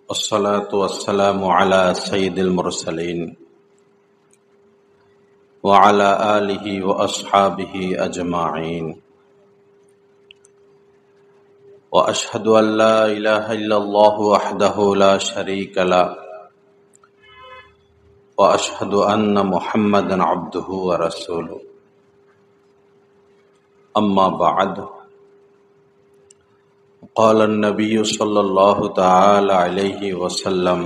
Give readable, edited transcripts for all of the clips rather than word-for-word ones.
والصلاة والسلام على سيد المرسلين وعلى آله وأصحابه أجمعين وأشهد أن لا إله إلا الله وحده لا شريك له وأشهد أن محمدا عبده ورسوله أما بعد قال النبي صلى الله تعالى عليه وسلم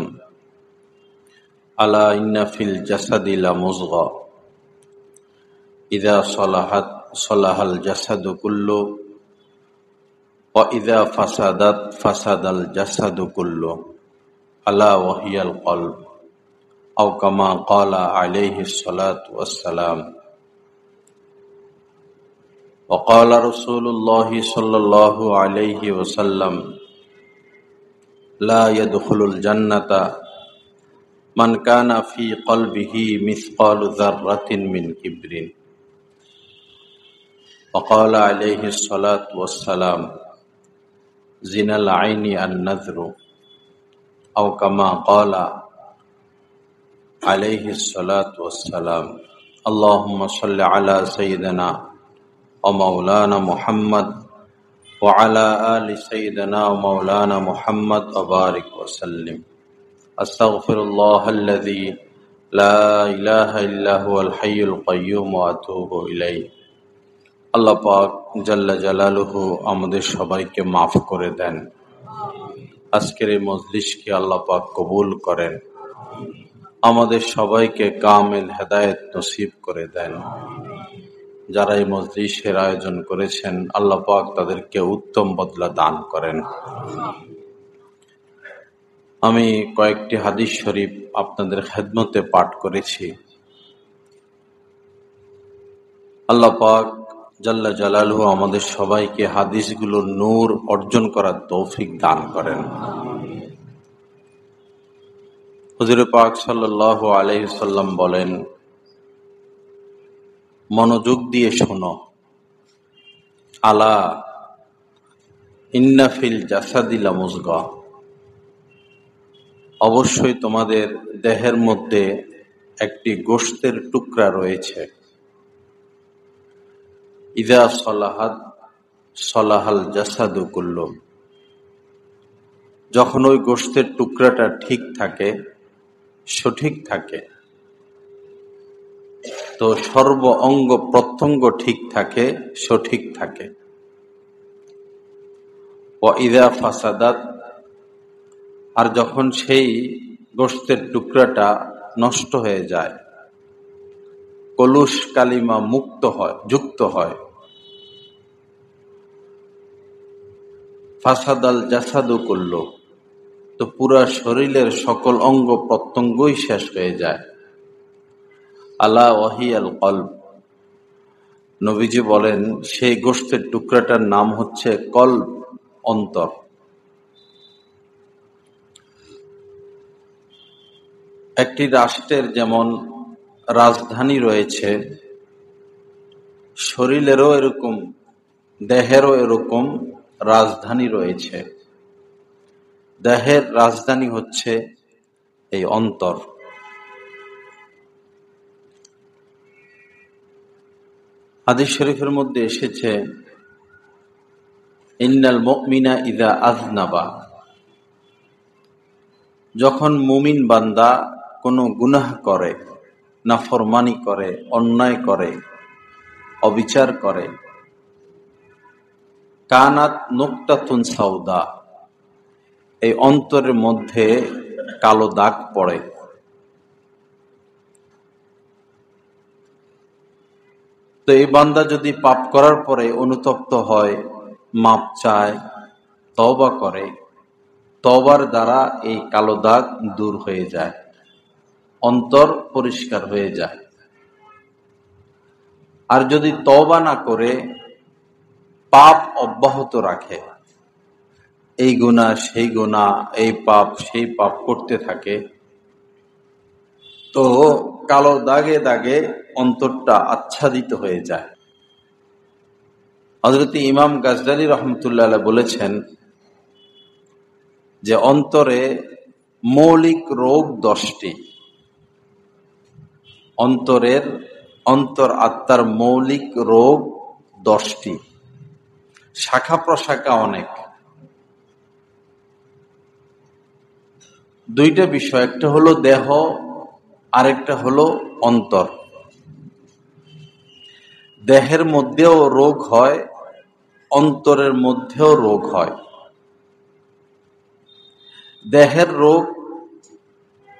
ألا إن في الجسد لمضغة إذا صلحت صلح الجسد كله وإذا فسدت فسد الجسد كله ألا وهي القلب أو كما قال عليه الصلاة والسلام وقال رسول الله صلى الله عليه وسلم لا يدخل الجنة من كان في قلبه مثقال ذرة من كبر وقال عليه الصلاة والسلام زنا العين النذر أو كما قال عليه الصلاة والسلام اللهم صل على سيدنا ومولانا محمد وعلى آل سيدنا ومولانا محمد وبارك وسلم أستغفر الله الذي لا إله إلا هو الحي القيوم وأتوب إليه আল্লাহ পাক জাল্লা জালালুহু আমাদের সবাইকে মাফ করে দেন। আজকের এই মজলিসকে আল্লাহ পাক কবুল করেন, আমাদের সবাইকে কামিল হেদায়েত নসিব করে দেন। যারা এই মজলিসের আয়োজন করেছেন আল্লাহ পাক তাদেরকে উত্তম বদলা দান করেন। আমি কয়েকটি হাদিস শরীফ আপনাদের খেদমতে পাঠ করেছি। আল্লাহ পাক জাল্লা জালালুহু আমাদের সবাইকে হাদিসগুলোর নূর অর্জন করার তৌফিক দান করেন। হুজুর পাক সাল্লাল্লাহু আলাইহি ওয়াসাল্লাম বলেন, মনোযোগ দিয়ে শোনো, আলা ইন্না ফিল জাসাদি লামুজগা, অবশ্যই তোমাদের দেহের মধ্যে একটি গোশতের টুকরা রয়েছে। ইযা সলাহাত সলাহাল জাসাদু কুল্লু, যখন ওই গোশতের টুকরাটা ঠিক থাকে, সঠিক থাকে, তো সর্ব অঙ্গ প্রত্যঙ্গ ঠিক থাকে, সঠিক থাকে। ওয়াইদা ফাসাদাত, আর যখন সেই গোশতের টুকরাটা নষ্ট হয়ে যায়, কলুষ কালিমা যুক্ত হয়, ফাসাদাল জাসাদু কুল্লু, তো পুরা শরীরের সকল অঙ্গ প্রত্যঙ্গই শেষ হয়ে যায়। আলা ওয়াহিয়াল কলব, নবীজি বলেন সেই গোশতের টুকরাটার নাম হচ্ছে কলব, অন্তর। একটি রাষ্ট্রের যেমন রাজধানী রয়েছে, শরীরেরও এরকম, দেহেরও এরকম রাজধানী রয়েছে। দেহের রাজধানী হচ্ছে এই অন্তর। হাদিস শরীফের মধ্যে এসেছে, ইন্নাল মুমিনা ইযা আযনাবা, যখন মুমিন বান্দা কোনো গুনাহ করে, নাফরমানি করে, অন্যায় করে, অবিচার করে, কানাত নুকতাতুন সাউদা, এই অন্তরের মধ্যে কালো দাগ পড়ে। তো এই বান্দা যদি পাপ করার পরে অনুতপ্ত হয়, মাপ চায়, তওবা করে, তওবার দ্বারা এই কালো দাগ দূর হয়ে যায়, অন্তর পরিষ্কার হয়ে যায়। আর যদি তওবা না করে পাপ অব্যাহত রাখে, এই গুনাহ সেই গুনাহ, এই পাপ সেই পাপ করতে থাকে, তো কালো দাগে দাগে অন্তরটা আচ্ছাদিত হয়ে যায়। হযরত ইমাম গাজদালী রাহমাতুল্লাহ আলাইহি বলেছেন যে অন্তরে মৌলিক রোগ 10টি। অন্তর আত্মার মৌলিক রোগ 10টি, শাখা প্রশাখা অনেক। দুইটা বিষয়, একটা হলো দেহ, আরেকটা হলো অন্তর। দেহের মধ্যেও রোগ হয়, অন্তরের মধ্যেও রোগ হয়। দেহের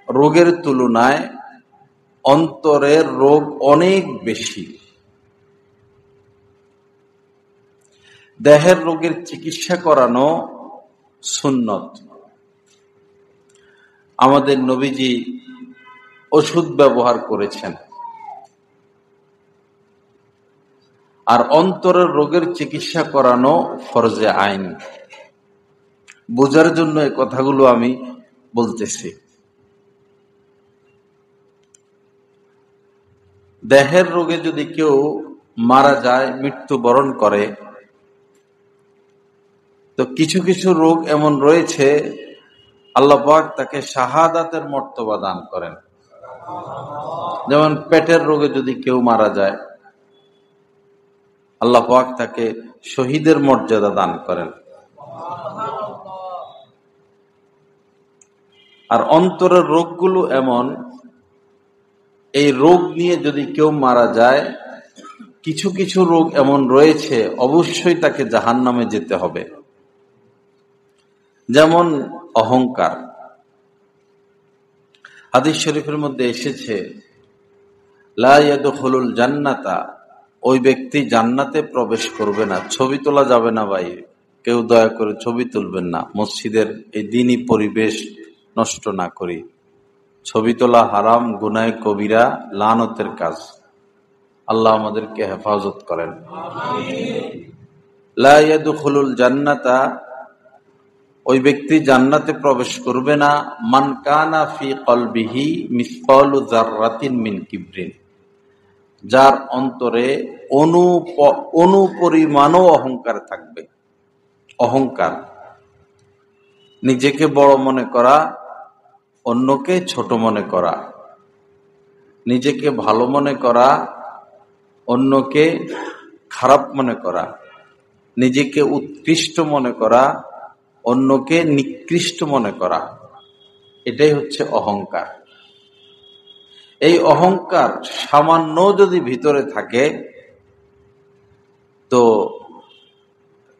রোগের তুলনায় অন্তরের রোগ অনেক বেশি। দেহের রোগের চিকিৎসা করানো সুন্নত। আমাদের নবীজি ওষুধ ব্যবহার করেছেন। আর অন্তরের রোগের চিকিৎসা করানো ফরজে আইন। বোঝার জন্য এই কথাগুলো আমি বলতেছি। দেহের রোগে যদি কেউ মারা যায়, মৃত্যুবরণ করে, তো কিছু কিছু রোগ এমন রয়েছে আল্লাহ পাক তাকে শাহাদাতের মর্তবা দান করেন। যেমন পেটের রোগে যদি কেউ মারা যায়, আল্লাহ পাক তাকে শহীদের মর্যাদা দান করেন। আর অন্তরের রোগগুলো এমন, এই রোগ নিয়ে যদি কেউ মারা যায়, কিছু কিছু রোগ এমন রয়েছে অবশ্যই তাকে জাহান্নামে যেতে হবে। যেমন অহংকার। হাদিস শরীফের মধ্যে এসেছে, লা ইয়াদখুলুল জান্নাতা, ওই ব্যক্তি জান্নাতে প্রবেশ করবে না। ছবি তোলা যাবে না ভাই, কেউ দয়া করে ছবি তুলবেন না। মসজিদের এই দিনই পরিবেশ নষ্ট না করি। ছবি তোলা হারাম, গুনাহে কবিরা, লানতের কাজ। আল্লাহ আমাদেরকে হেফাজত করেন। লা ইয়াদখুলুল জান্নাতা, ওই ব্যক্তি জান্নাতে প্রবেশ করবে না। মান কানা ফি কলবিহি মিসকালু যাররাতিন মিন কিবরিন, যার অন্তরে অনুপরিমাণও অহংকার থাকবে। অহংকার, নিজেকে বড় মনে করা, অন্যকে ছোট মনে করা, নিজেকে ভালো মনে করা, অন্যকে খারাপ মনে করা, নিজেকে উৎকৃষ্ট মনে করা, অন্যকে নিকৃষ্ট মনে করা, এটাই হচ্ছে অহংকার। এই অহংকার সামান্য যদি ভিতরে থাকে তো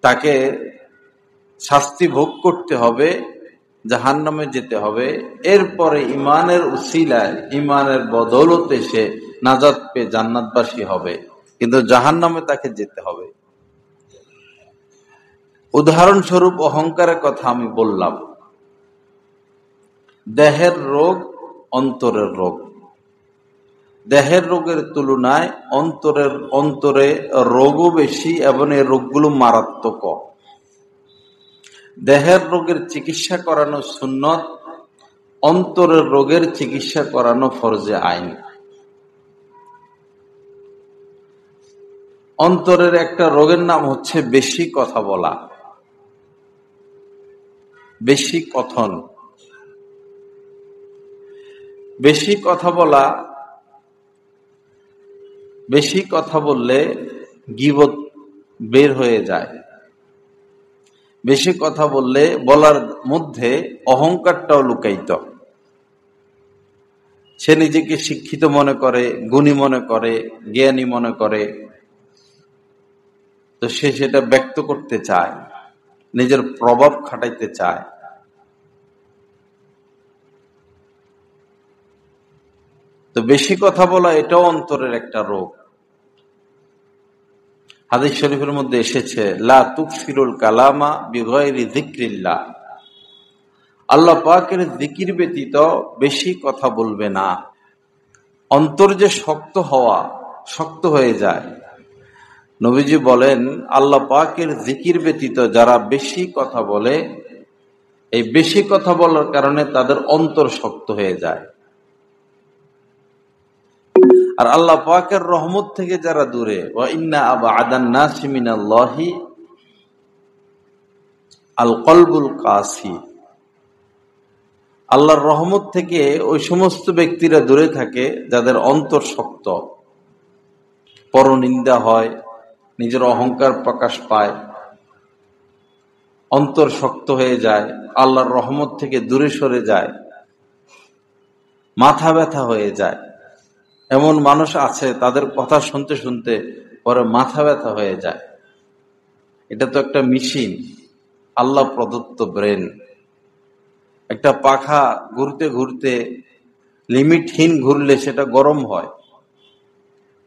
তাকে শাস্তি ভোগ করতে হবে, জাহান্নামে যেতে হবে। এরপরে ইমানের উসিলায়, ইমানের বদৌলতে সে নাজাত পেয়ে জান্নাতবাসী হবে, কিন্তু জাহান্নামে তাকে যেতে হবে। উদাহরণস্বরূপ অহংকারের কথা আমি বললাম। দেহের রোগ, অন্তরের রোগ। দেহের রোগের তুলনায় অন্তরে রোগও বেশি এবং এই রোগগুলো মারাত্মক। দেহের রোগের চিকিৎসা করানো সুন্নত, অন্তরের রোগের চিকিৎসা করানো ফরজে আইন। অন্তরের একটা রোগের নাম হচ্ছে বেশি কথা বলা, বেশি কথন। বেশি কথা বলা, বেশি কথা বললে গীবত বের হয়ে যায়। বেশি কথা বললে বলার মধ্যে অহংকারটাও লুকায়িত। সে নিজেকে শিক্ষিত মনে করে, গুণী মনে করে, জ্ঞানী মনে করে, তো সে সেটা ব্যক্ত করতে চায়, নিজের প্রভাব খাটাইতে চায়। তো বেশি কথা বলা এটাও অন্তরের একটা রোগ। হাদিস শরীফের মধ্যে এসেছে, লা তুকসিরুল কালামা বিগাইরি যিকরিল্লাহ, আল্লাহ পাকের জিকির ব্যতীত বেশি কথা বলবে না। অন্তর যে শক্ত হয়ে যায়। নবীজি বলেন, আল্লাহ পাকের জিকির ব্যতীত যারা বেশি কথা বলে, এই বেশি কথা বলার কারণে তাদের অন্তর শক্ত হয়ে যায়। আর আল্লাহ পাকের রহমত থেকে যারা দূরে, ওয়া ইন্না আবআদান নাসি মিনাল্লাহি আল কলবুল কাসি, আল্লাহর রহমত থেকে ওই সমস্ত ব্যক্তিরা দূরে থাকে যাদের অন্তর শক্ত, পরনিন্দা হয়, নিজের অহংকার প্রকাশ পায়, অন্তর শক্ত হয়ে যায়, আল্লাহর রহমত থেকে দূরে সরে যায়, মাথা ব্যথা হয়ে যায়। এমন মানুষ আছে তাদের কথা শুনতে শুনতে পরে মাথা ব্যথা হয়ে যায়। এটা তো একটা মেশিন, আল্লাহ প্রদত্ত ব্রেন। একটা পাখা ঘুরতে ঘুরতে লিমিটহীন ঘুরলে সেটা গরম হয়,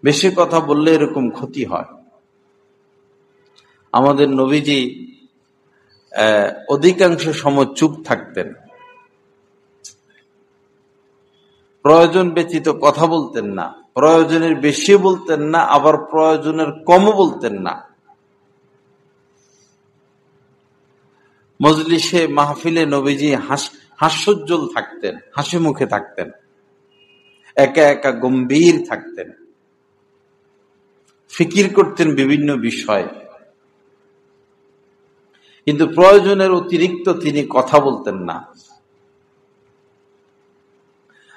বেশি কথা বললে এরকম ক্ষতি হয়। আমাদের নবীজি অধিকাংশ সময় চুপ থাকতেন, প্রয়োজন ব্যতীত কথা বলতেন না, প্রয়োজনের বেশি বলতেন না, আবার প্রয়োজনের কমও বলতেন না। মজলিসে মাহফিলে নবীজি হাস্যোজ্জ্বল থাকতেন, হাসি মুখে থাকতেন, একা একা গম্ভীর থাকতেন, ফিকির করতেন বিভিন্ন বিষয়, কিন্তু প্রয়োজনের অতিরিক্ত তিনি কথা বলতেন না।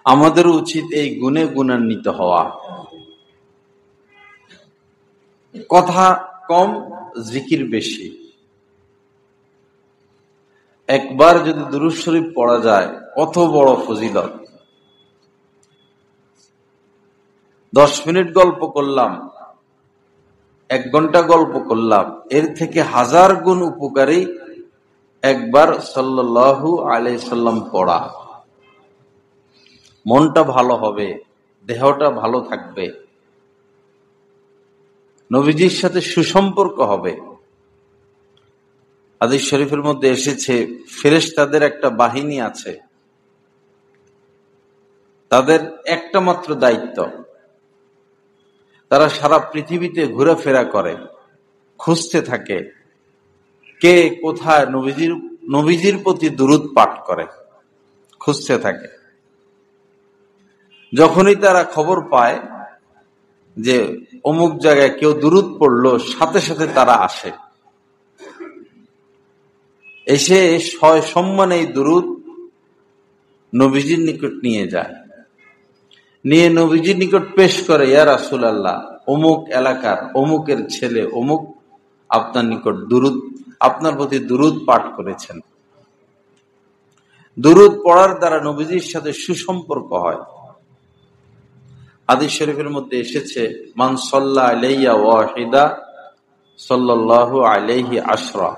আমাদের উচিত এই গুণে গুণান্বিত হওয়া, কথা কম, জিকির বেশি। একবার যদি দুরূদ শরীফ পড়া যায় কত বড় ফজিলত। 10 মিনিট গল্প করলাম, 1 ঘন্টা গল্প করলাম, এর থেকে 1000 গুণ উপকারী একবার সাল্লাল্লাহু আলাইহি সাল্লাম পড়া। মনটা ভালো হবে, দেহটা ভালো থাকবে, নবীজির সাথে সুসম্পর্ক হবে। হাদিস শরীফের মধ্যে এসেছে ফেরেশতাদের একটা বাহিনী আছে, তাদের একটা মাত্র দায়িত্ব, তারা সারা পৃথিবীতে ঘোরাফেরা করে, খুঁজতে থাকে কে কোথায় নবীজির প্রতি দুরূদ পাঠ করে, খুঁজতে থাকে। যখনই তারা খবর পায় যে অমুক জায়গায় কেউ দুরূদ পড়লো, সাথে সাথে তারা আসে, এসে সম্মানে এই দুরূদ নবীজির নিকট নিয়ে যায়, নিয়ে নবীজির নিকট পেশ করে, ইয়া রাসূলুল্লাহ, অমুক এলাকার অমুকের ছেলে অমুক আপনার নিকট আপনার প্রতি দুরূদ পাঠ করেছেন। দুরূদ পড়ার দ্বারা নবীজির সাথে সুসম্পর্ক হয়। হাদিস শরীফের মধ্যে এসেছে মান সাল্লা আলাইয়া ওয়াহিদা সাল্লাল্লাহু আলাইহি আশরা।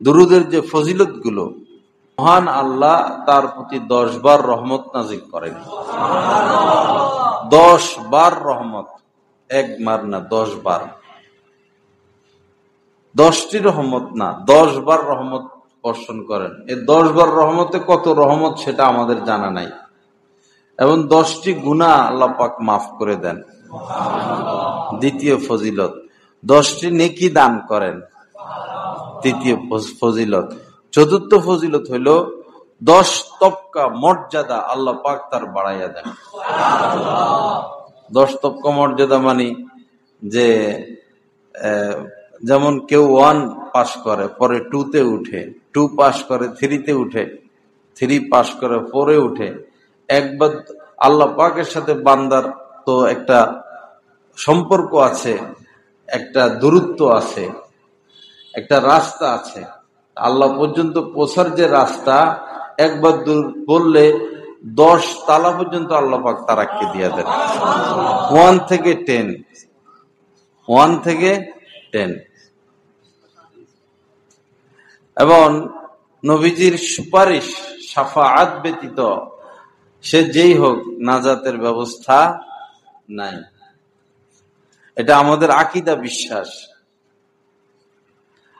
দুরূদের যে ফজিলত গুলো, মহান আল্লাহ তার প্রতি 10 বার রহমত নাজিল করেন। 10 বার রহমত, একবার না 10 বার, 10টি রহমত না, 10 বার রহমত বর্ষণ করেন। এই 10 বার রহমতে কত রহমত সেটা আমাদের জানা নাই, এবং 10টি গুনাহ আল্লাহ পাক মাফ করে দেন। দ্বিতীয় ফজিলত, 10টি নেকি দান করেন, তৃতীয় ফজিলত। চতুর্থ ফজিলত হইল 10 তবকা মর্যাদা আল্লাহ পাক তার বাড়াইয়া দেন। 10 তবকা মর্যাদা মানে যে যেমন কেউ 1 পাস করে পরে 2-তে উঠে, 2 পাস করে 3-তে উঠে, 3 পাস করে 4-এ উঠে। একবার আল্লাহ পাকের সাথে বান্দার তো একটা সম্পর্ক আছে, একটা দূরত্ব আছে, একটা রাস্তা আছে। আল্লাহ পর্যন্ত পৌঁছার যে রাস্তা, একবার দূর বললে 10 তালা পর্যন্ত আল্লাহ পাক তারাক্কি দিয়ে দেন। 1 থেকে 10, 1 থেকে 10। এবং নবীজির সুপারিশ শাফাআত ব্যতীত সে যেই হোক নাজাতের ব্যবস্থা নাই। এটা আমাদের আকীদা, বিশ্বাস।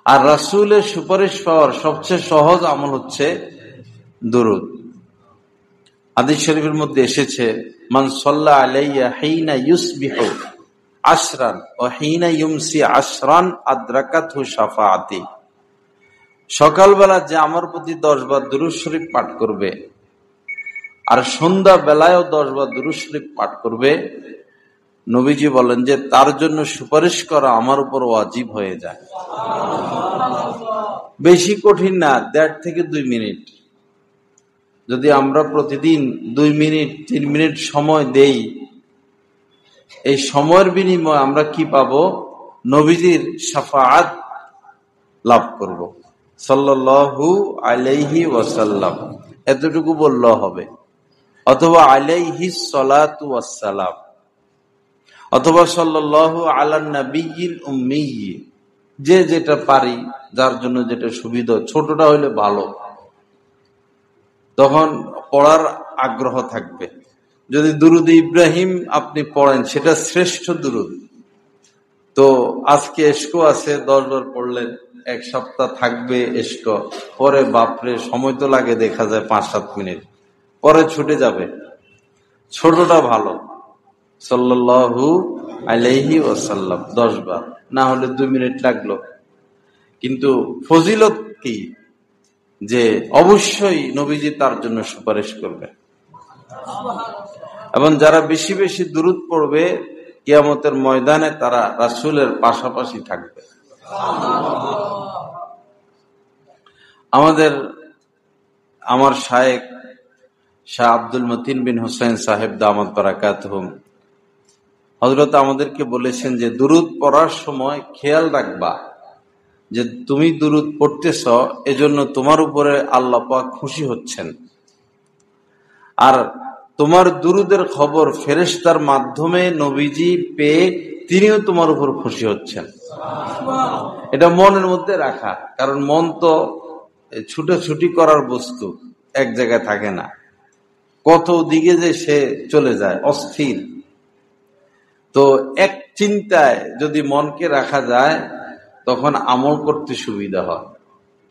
আর রাসূলের সুপারিশ পাওয়ার সবচেয়ে সহজ আমল হচ্ছে দুরূদ। হাদিস শরীফের মধ্যে এসেছে মান সাল্লা আলাইয়া হিনা ইউসবিহু আশরান ওয়া হিনা ইউমসি আশরান আদরাকাতহু শাফাআতি। সকালবেলা যে আমার প্রতি 10 বার দুরূদ শরীফ পাঠ করবে, আর সন্ধ্যা বেলায়ও 10 বার দুরূদ শরীফ পাঠ করবে, নবীজি বলেন যে তার জন্য সুপারিশ করা আমার উপর ওয়াজিব হয়ে যায়। বেশি কঠিন না, 1.5 থেকে 2 মিনিট। যদি আমরা প্রতিদিন 2 মিনিট 3 মিনিট সময় দেই, এই সময়ের বিনিময়ে আমরা কি পাবো? নবীজির শাফাআত লাভ করব সাল্লাল্লাহু আলাইহি ওয়াসাল্লাম, এতটুকু বললেও হবে। অথবা আলাইহিস সালাতু ওয়াসসালাম, অথবা সাল্লাল্লাহু আলান নাবিয়্যিল উম্মি, যে যেটা পারি, যার জন্য যেটা সুবিধা, ছোটটা হইলে ভালো, তখন পড়ার আগ্রহ থাকবে। যদি দুরুদ ইব্রাহিম আপনি পড়েন, সেটা শ্রেষ্ঠ দুরুদ। তো আজকে এশকো আছে, 10 বার পড়লেন, 1 সপ্তাহ থাকবে এশকো, পরে বাপরে সময় তো লাগে, দেখা যায় 5-7 মিনিট, পরে ছুটে যাবে। ছোটটা ভালো, সাল্লাল্লাহু আলাইহি ওয়াসাল্লাম 10 বার, না হলে 2 মিনিট লাগলো। কিন্তু ফজিলত কি? যে অবশ্যই নবীজি তার জন্য সুপারিশ করবে, এবং যারা বেশি বেশি দুরূদ পড়বে কিয়ামতের ময়দানে তারা রাসূলের পাশাপাশি থাকবে। আমার শায়েখ শাহ আব্দুল মতিন বিন হুসাইন সাহেব দামাত বারাকাতুহুম হযরত আমাদেরকে বলেছেন যে দুরূদ পড়ার সময় খেয়াল রাখবা যে তুমি দুরূদ পড়তেছ, এজন্য তোমার উপরে আল্লাহ পাক খুশি হচ্ছেন, আর তোমার দুরূদের খবর ফেরেশতার মাধ্যমে নবীজি পেয়ে তিনিও তোমার উপর খুশি হচ্ছেন। এটা মনের মধ্যে রাখা, কারণ মন তো ছুটাছুটি করার বস্তু, এক জায়গায় থাকে না, কত দিকে যে সে চলে যায়, অস্থির। তো এক চিন্তায় যদি মনকে রাখা যায়, তখন আমল করতে সুবিধা হয়।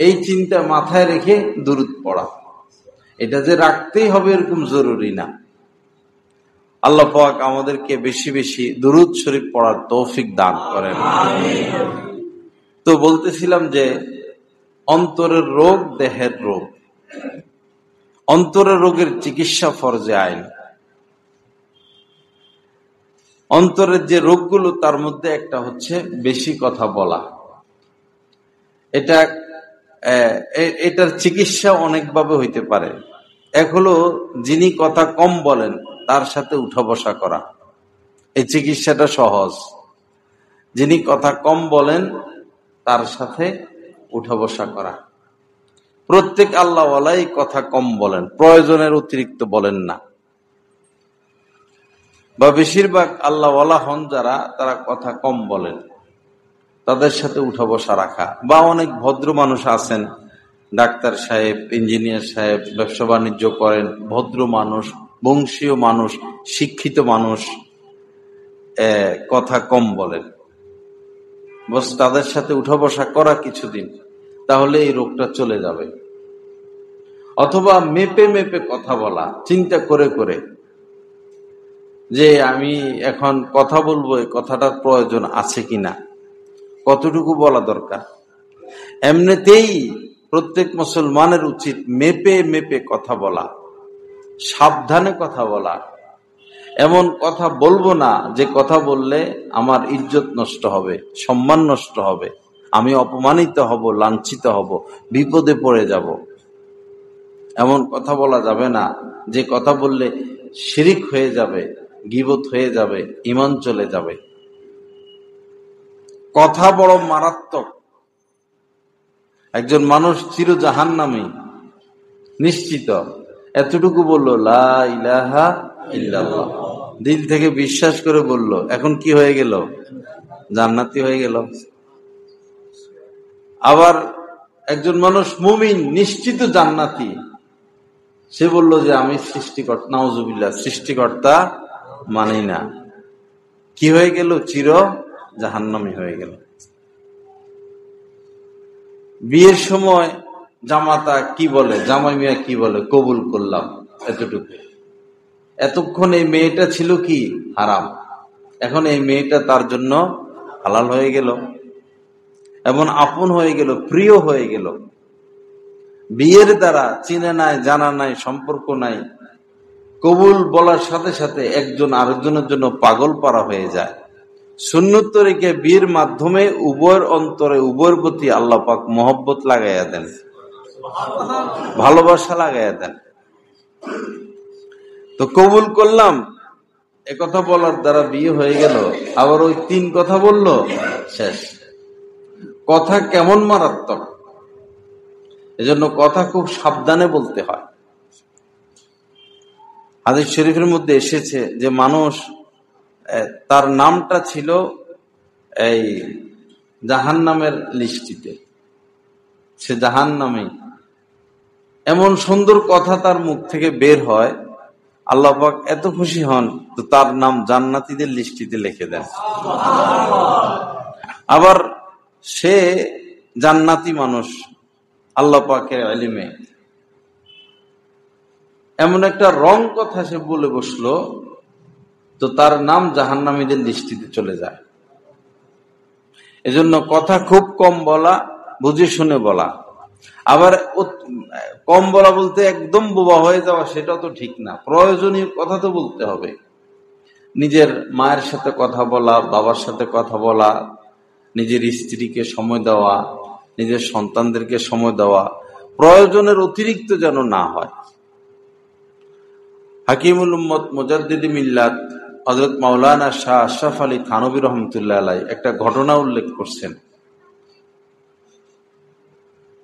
এই চিন্তা মাথায় রেখে দুরূদ পড়া, এটা যে রাখতেই হবে এরকম জরুরি না। আল্লাহ পাক আমাদেরকে বেশি বেশি দুরূদ শরীফ পড়ার তৌফিক দান করেন। তো বলতেছিলাম যে অন্তরের রোগ দেহের রোগ, অন্তরের রোগের চিকিৎসা ফরজে আইন। অন্তরের যে রোগগুলো, তার মধ্যে একটা হচ্ছে বেশি কথা বলা। এটার চিকিৎসা অনেকভাবে হইতে পারে। এক হলো, যিনি কথা কম বলেন তার সাথে উঠা বসা করা, এই চিকিৎসাটা সহজ। যিনি কথা কম বলেন তার সাথে উঠা বসা করা। প্রত্যেক আল্লাহওয়ালাই কথা কম বলেন, প্রয়োজনের অতিরিক্ত বলেন না, বা বেশিরভাগ আল্লাহওয়ালা হন যারা, তারা কথা কম বলেন, তাদের সাথে উঠা বসা রাখা। বা অনেক ভদ্র মানুষ আছেন, ডাক্তার সাহেব, ইঞ্জিনিয়ার সাহেব, ব্যবসা বাণিজ্য করেন, ভদ্র মানুষ, বংশীয় মানুষ, শিক্ষিত মানুষ, কথা কম বলেন, বস তাদের সাথে উঠা বসা করা কিছুদিন, তাহলে এই রোগটা চলে যাবে। অথবা মেপে মেপে কথা বলা, চিন্তা করে করে যে আমি এখন কথা বলবো, এই কথাটার প্রয়োজন আছে কিনা, কতটুকু বলা দরকার। এমনিতেই প্রত্যেক মুসলমানের উচিত মেপে মেপে কথা বলা, সাবধানে কথা বলা। এমন কথা বলবো না যে কথা বললে আমার ইজ্জত নষ্ট হবে, সম্মান নষ্ট হবে, আমি অপমানিত হব, লাঞ্ছিত হব, বিপদে পড়ে যাব। এমন কথা বলা যাবে না যে কথা বললে শিরিক হয়ে যাবে, গীবত হয়ে যাবে, ঈমান চলে যাবে। কথা বড় মারাত্মক। একজন মানুষ চির জাহান্নামী নিশ্চিত, এতটুকু বললো লা ইলাহা ইল্লাল্লাহ, দিল থেকে বিশ্বাস করে বলল, এখন কি হয়ে গেল? জান্নাতি হয়ে গেল। আবার একজন মানুষ মুমিন, নিশ্চিত জান্নাতি, সে বলল যে আমি সৃষ্টিকর্তা, নাউজুবিল্লাহ, সৃষ্টিকর্তা মানি না, কি হয়ে গেল? চির জাহান্নামী হয়ে গেল। বিয়ের সময় জামাতা কি বলে, জামাই মিয়া কি বলে? কবুল করলাম, এতটুকু। এতক্ষণ এই মেয়েটা ছিল কি? হারাম। এখন এই মেয়েটা তার জন্য হালাল হয়ে গেল, এমন আপন হয়ে গেল, প্রিয় হয়ে গেল। বিয়ের দ্বারা চিনে নাই, জানা নাই, সম্পর্ক নাই, কবুল বলার সাথে সাথে একজন আরেকজনের জন্য পাগল পারা হয়ে যায়। সুন্নত তরিকে বিয়ের মাধ্যমে উভয়ের অন্তরে, উভয়ের প্রতি আল্লাহ পাক মহব্বত লাগাইয়া দেন, ভালোবাসা লাগাইয়া দেন। তো কবুল করলাম একথা বলার দ্বারা বিয়ে হয়ে গেল, আবার ওই 3 কথা বললো, শেষ। কথা কেমন মারাত্মক, এজন্য কথা খুব সাবধানে বলতে হয়। হাদিস শরীফের মধ্যে এসেছে যে মানুষ, তার নামটা ছিল এই জাহান্নামের লিস্টিতে, সে জাহান্নামে। এমন সুন্দর কথা তার মুখ থেকে বের হয়, আল্লাহ পাক এত খুশি হন তো তার নাম জান্নাতীদের লিস্টিতে লিখে দেন। আবার সে জান্নাতি মানুষ আল্লাহ পাকের ইলমে, এমন একটা রং কথা সে বলে বসলো তো তার নাম জাহান্নামীদের লিস্টিতে চলে যায়। এজন্য কথা খুব কম বলা, বুঝে শুনে বলা। আবার কম বলা বলতে একদম বোবা হয়ে যাওয়া, সেটা তো ঠিক না। প্রয়োজনীয় কথা তো বলতে হবে। নিজের মায়ের সাথে কথা বলা, বাবার সাথে কথা বলা, নিজের স্ত্রীকে সময় দেওয়া, নিজের সন্তানদেরকে সময় দেওয়া, প্রয়োজনের অতিরিক্ত যেন না হয়। হাকিমুল উম্মত মুজাদ্দিদ মিল্লাত হযরত মাওলানা শাহ আশরাফ আলী থানভী রহমতুল্লাহ আলাইহি একটা ঘটনা উল্লেখ করছেন।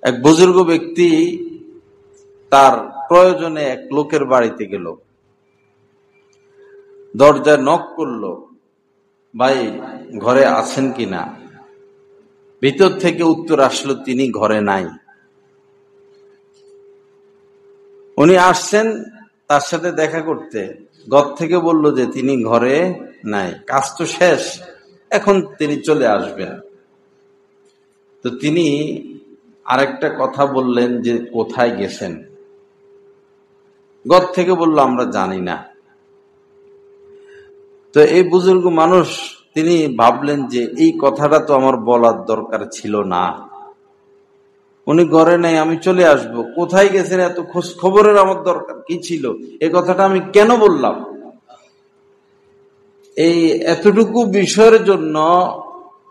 এক বুজুর্গ ব্যক্তি তার প্রয়োজনে এক লোকের বাড়িতে গেল, দরজায় নক করলো, ভাই ঘরে আছেন কিনা। ভিতর থেকে উত্তর আসলো তিনি ঘরে নাই। উনি আসছেন তার সাথে দেখা করতে, ঘর থেকে বলল যে তিনি ঘরে নাই, কাজ তো শেষ, এখন তিনি চলে আসবেন। তো তিনি আরেকটা কথা বললেন যে কোথায় গেছেন। ঘর থেকে বলল আমরা জানি না। তো এই বুজুর্গ মানুষ তিনি ভাবলেন যে এই কথাটা তো আমার বলার দরকার ছিল না। উনি ঘরে নেই, আমি চলে আসব, কোথায় গেছেন এত খোঁজ খবরের আমার দরকার কি ছিল, এই কথাটা আমি কেন বললাম। এই এতটুকু বিষয়ের জন্য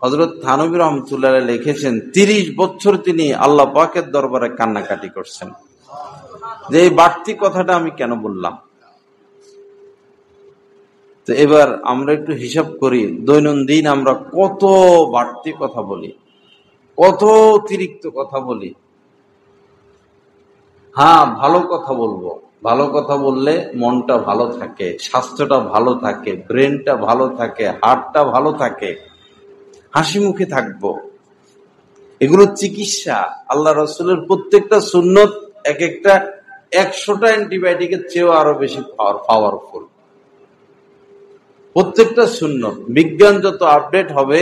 হযরত থানভী রহমতুল্লাহ লিখেছেন 30 বছর তিনি আল্লাহ পাকের দরবারে কান্নাকাটি করছেন যে এই বাড়তি কথাটা আমি কেন বললাম। তো এবার আমরা একটু হিসাব করি, দৈনন্দিন আমরা কত বাড়তি কথা বলি, কত অতিরিক্ত কথা বলি। হ্যাঁ, ভালো কথা বলবো, ভালো কথা বললে মনটা ভালো থাকে, স্বাস্থ্যটা ভালো থাকে, ব্রেনটা ভালো থাকে, হার্টটা ভালো থাকে, হাসি মুখে থাকবো। এগুলো চিকিৎসা। আল্লাহ রাসূলের প্রত্যেকটা সুন্নত এক একটা 100টা অ্যান্টিবায়োটিকের চেয়েও আরো বেশি পাওয়ারফুল। প্রত্যেকটা সুন্নত। বিজ্ঞান যত আপডেট হবে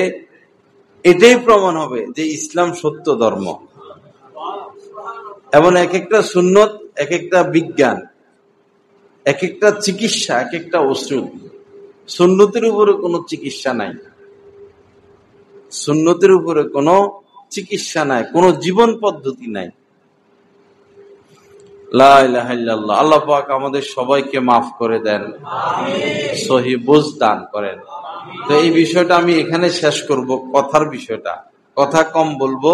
এটাই প্রমাণ হবে যে ইসলাম সত্য ধর্ম। এমন এক একটা সুন্নত, এক একটা বিজ্ঞান, এক একটা চিকিৎসা, এক একটা ওষুধ। সুন্নতের উপরে কোনো চিকিৎসা নাই, সুন্নতের উপরে কোনো চিকিৎসা নাই, কোনো জীবন পদ্ধতি নাই। লা ইলাহা ইল্লাল্লাহ। আল্লাহ পাক আমাদের সবাইকে মাফ করে দেন, সহি বুঝ দান করেন। তো এই বিষয়টা আমি এখানে শেষ করব। কথার বিষয়টা, কথা কম বলবো,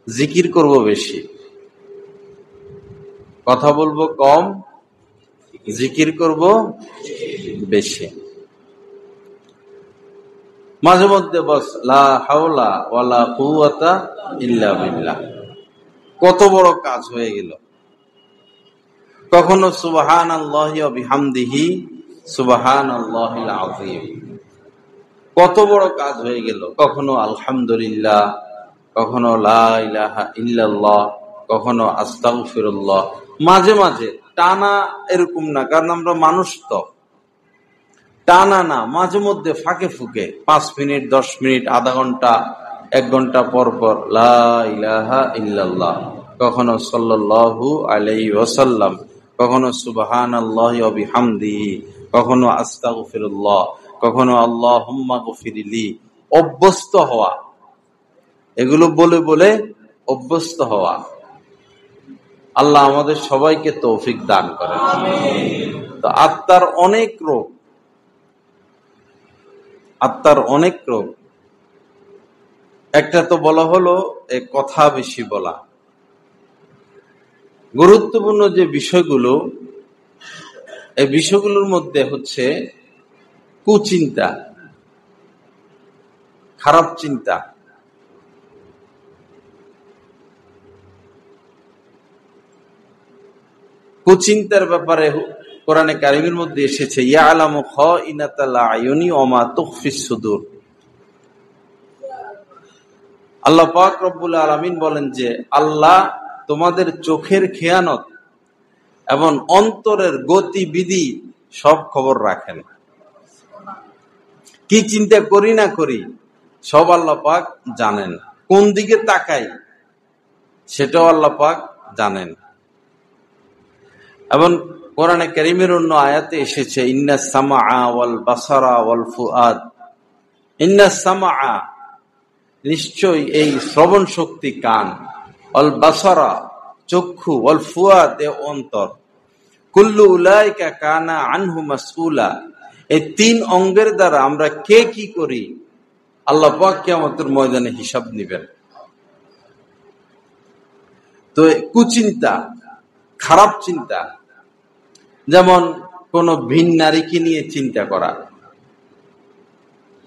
জিকির করব বেশি। কথা বলবো কম, জিকির করব বেশি। মাঝে মধ্যে বস লা হাওলা ওয়ালা কুওয়াতা ইল্লা বিল্লাহ, কত বড় কাজ হয়ে গেল। কখনো সুবহানাল্লাহি ওয়া বিহামদিহি সুবহানাল্লাহিল আযীম, কত বড় কাজ হয়ে গেল। কখনো আলহামদুলিল্লাহ, কখনো লা ইলাহা ইল্লাল্লাহ, কখনো আস্তাগফিরুল্লাহ। মাঝে মাঝে টানা এরকম না, কারণ আমরা মানুষ তো, টানা না, মাঝে মধ্যে ফাঁকে ফুকে 5 মিনিট, 10 মিনিট, আধা ঘন্টা, 1 ঘন্টা পর পর লা ইলাহা ইল্লাল্লাহ, কখনো সাল্লাল্লাহু আলাইহি ওয়াসাল্লাম, কখনো সুবহানাল্লাহি ওয়া বিহামদিহি, কখনো আস্তাগফিরুল্লাহ, কখনো আল্লাহুম্মা গফিরলি। অভ্যস্ত হওয়া, এগুলো বলে বলে অভ্যস্ত হওয়া। আল্লাহ আমাদের সবাইকে তৌফিক দান করেন। তো আত্মার অনেক রোগ, আত্মার অনেক রোগ। একটা তো বলা হলো এই কথা বেশি বলা। গুরুত্বপূর্ণ যে বিষয়গুলো এই বিষয়গুলোর মধ্যে হচ্ছে কুচিন্তা, খারাপ চিন্তা। কুচিন্তার ব্যাপারে কোরআনে কারিমের মধ্যে এসেছে ইয়ালামু খাইনাতাল আয়ুনি ওয়া মা তুখফিস সুদূর। আল্লাহ পাক রব্বুল আলামিন বলেন যে আল্লাহ তোমাদের চোখের খেয়ানত এবং অন্তরের গতিবিধি সব খবর রাখেন। কি চিন্তা করি না করি সব আল্লাহ পাক জানেন, কোন দিকে তাকাই সেটাও আল্লাহ পাক জানেন। এবং কোরআনে কারীমের অন্য আয়াতে এসেছে ইন্নাস সামাআ ওয়াল বাসারা ওয়াল ফুআদ, ইন্নাস সামাআ নিশ্চয় এই শ্রবণ শক্তি কান, ওয়াল বাসারা চক্ষু, ওয়াল ফুআদ এ অন্তর, কুল্লু উলাইকা কানা আনহু মাসউলা, এই তিন অঙ্গের দ্বারা আমরা কে কি করি আল্লাহ পাক কিয়ামতের ময়দানে হিসাব নেবেন। তো কুচিন্তা, খারাপ চিন্তা, যেমন কোন ভিন নারীকে নিয়ে চিন্তা করা,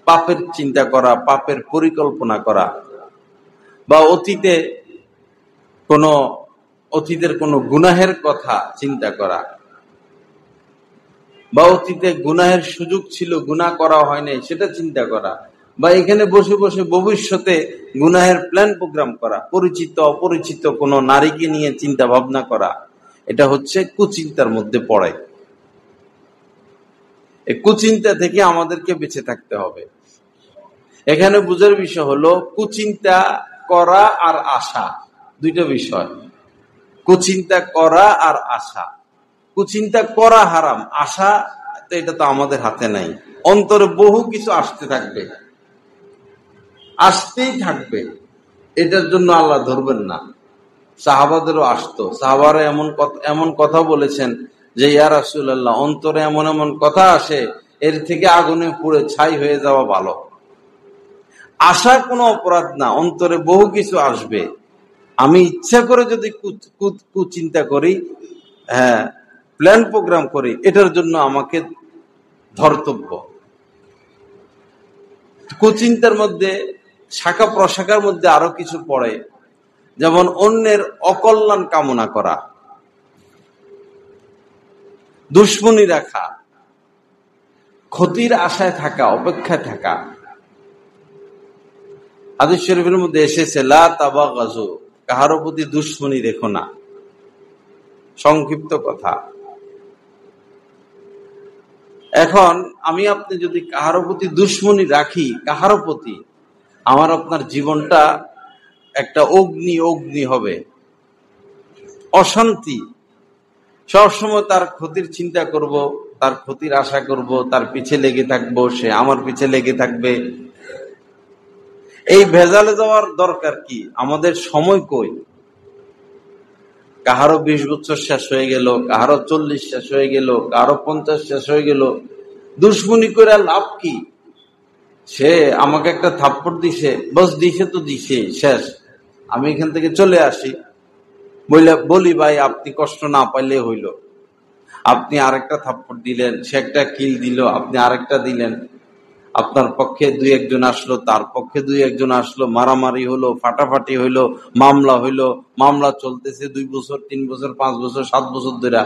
পাপের চিন্তা করা, পাপের পরিকল্পনা করা, বা অতীতের কোন গুনাহের কথা চিন্তা করা, বা অতীতে গুনাহের সুযোগ ছিল গুনাহ করা হয় নাই সেটা চিন্তা করা, বা এখানে বসে বসে ভবিষ্যতে গুনাহের প্ল্যান প্রোগ্রাম করা, পরিচিত অপরিচিত কোন নারীকে নিয়ে চিন্তা ভাবনা করা, এটা হচ্ছে কুচিন্তার মধ্যে পড়ে। এই কুচিন্তা থেকে আমাদেরকে বেঁচে থাকতে হবে। এখানে বুঝার বিষয় হলো কুচিন্তা করা আর আশা, দুইটা বিষয়। কুচিন্তা করা আর আশা, কুচিন্তা করা হারাম, আশা তো এটা তো আমাদের হাতে নাই। অন্তরে বহু কিছু আসতে থাকবে, আসতেই থাকবে, এটার জন্য আল্লাহ ধরবেন না। সাহাবাদেরও আসতো, সাহাবারা এমন কথা বলেছেন যে ইয়া রাসূলুল্লাহ অন্তরে এমন এমন কথা আসে এর থেকে আগুনে পুড়ে ছাই হয়ে যাওয়া ভালো। আশা কোনো অপরাধ না, অন্তরে বহু কিছু আসবে। আমি ইচ্ছা করে যদি কুচিন্তা করি, হ্যাঁ প্ল্যান প্রোগ্রাম করি, এটার জন্য আমাকে ধর্তব্য। কুচিন্তার মধ্যে শাখা প্রশাখার মধ্যে আরো কিছু পড়ে, যেমন অন্যের অকল্যাণ কামনা করা, দুশ্মনী রাখা, ক্ষতির আশায় থাকা, অপেক্ষায় থাকা। হাদিস শরীফের মধ্যে এসেছে লা তাবাগাজু, কাহারো প্রতি দুশ্মনী রেখো না। সংক্ষিপ্ত কথা। এখন আমি আপনি যদি কাহারো প্রতি দুশ্মনী রাখি, কাহারো প্রতি, আমার আপনার জীবনটা একটা অগ্নি হবে, অশান্তি। সবসময় তার ক্ষতির চিন্তা করব, তার ক্ষতির আশা করব, তার পিছে লেগে থাকবো, সে আমার পিছে লেগে থাকবে। এই ভেজালে যাওয়ার দরকার কি? আমাদের সময় কই? কাহারো 20 বছর শেষ হয়ে গেল, কাহারো 40 শেষ হয়ে গেল, কাহারো 50 শেষ হয়ে গেল। দুশ্মনী করে লাভ কি? সে আমাকে একটা থাপ্পড় দিছে, বস দিছে তো দিছে, শেষ, আমি এখান থেকে চলে আসি। বলি ভাই আপনি কষ্ট না পাইলে হইল। আপনি আরেকটা থাপ্পড় দিলেন, সে একটা কিল দিল, আপনি আরেকটা দিলেন, আপনার পক্ষে 2-1 আসলো, তার পক্ষে 2-1 আসলো, মারামারি হলো, ফাটাফাটি হইলো, মামলা হইলো, মামলা চলতেছে 2 বছর 3 বছর 5 বছর 7 বছর ধরে।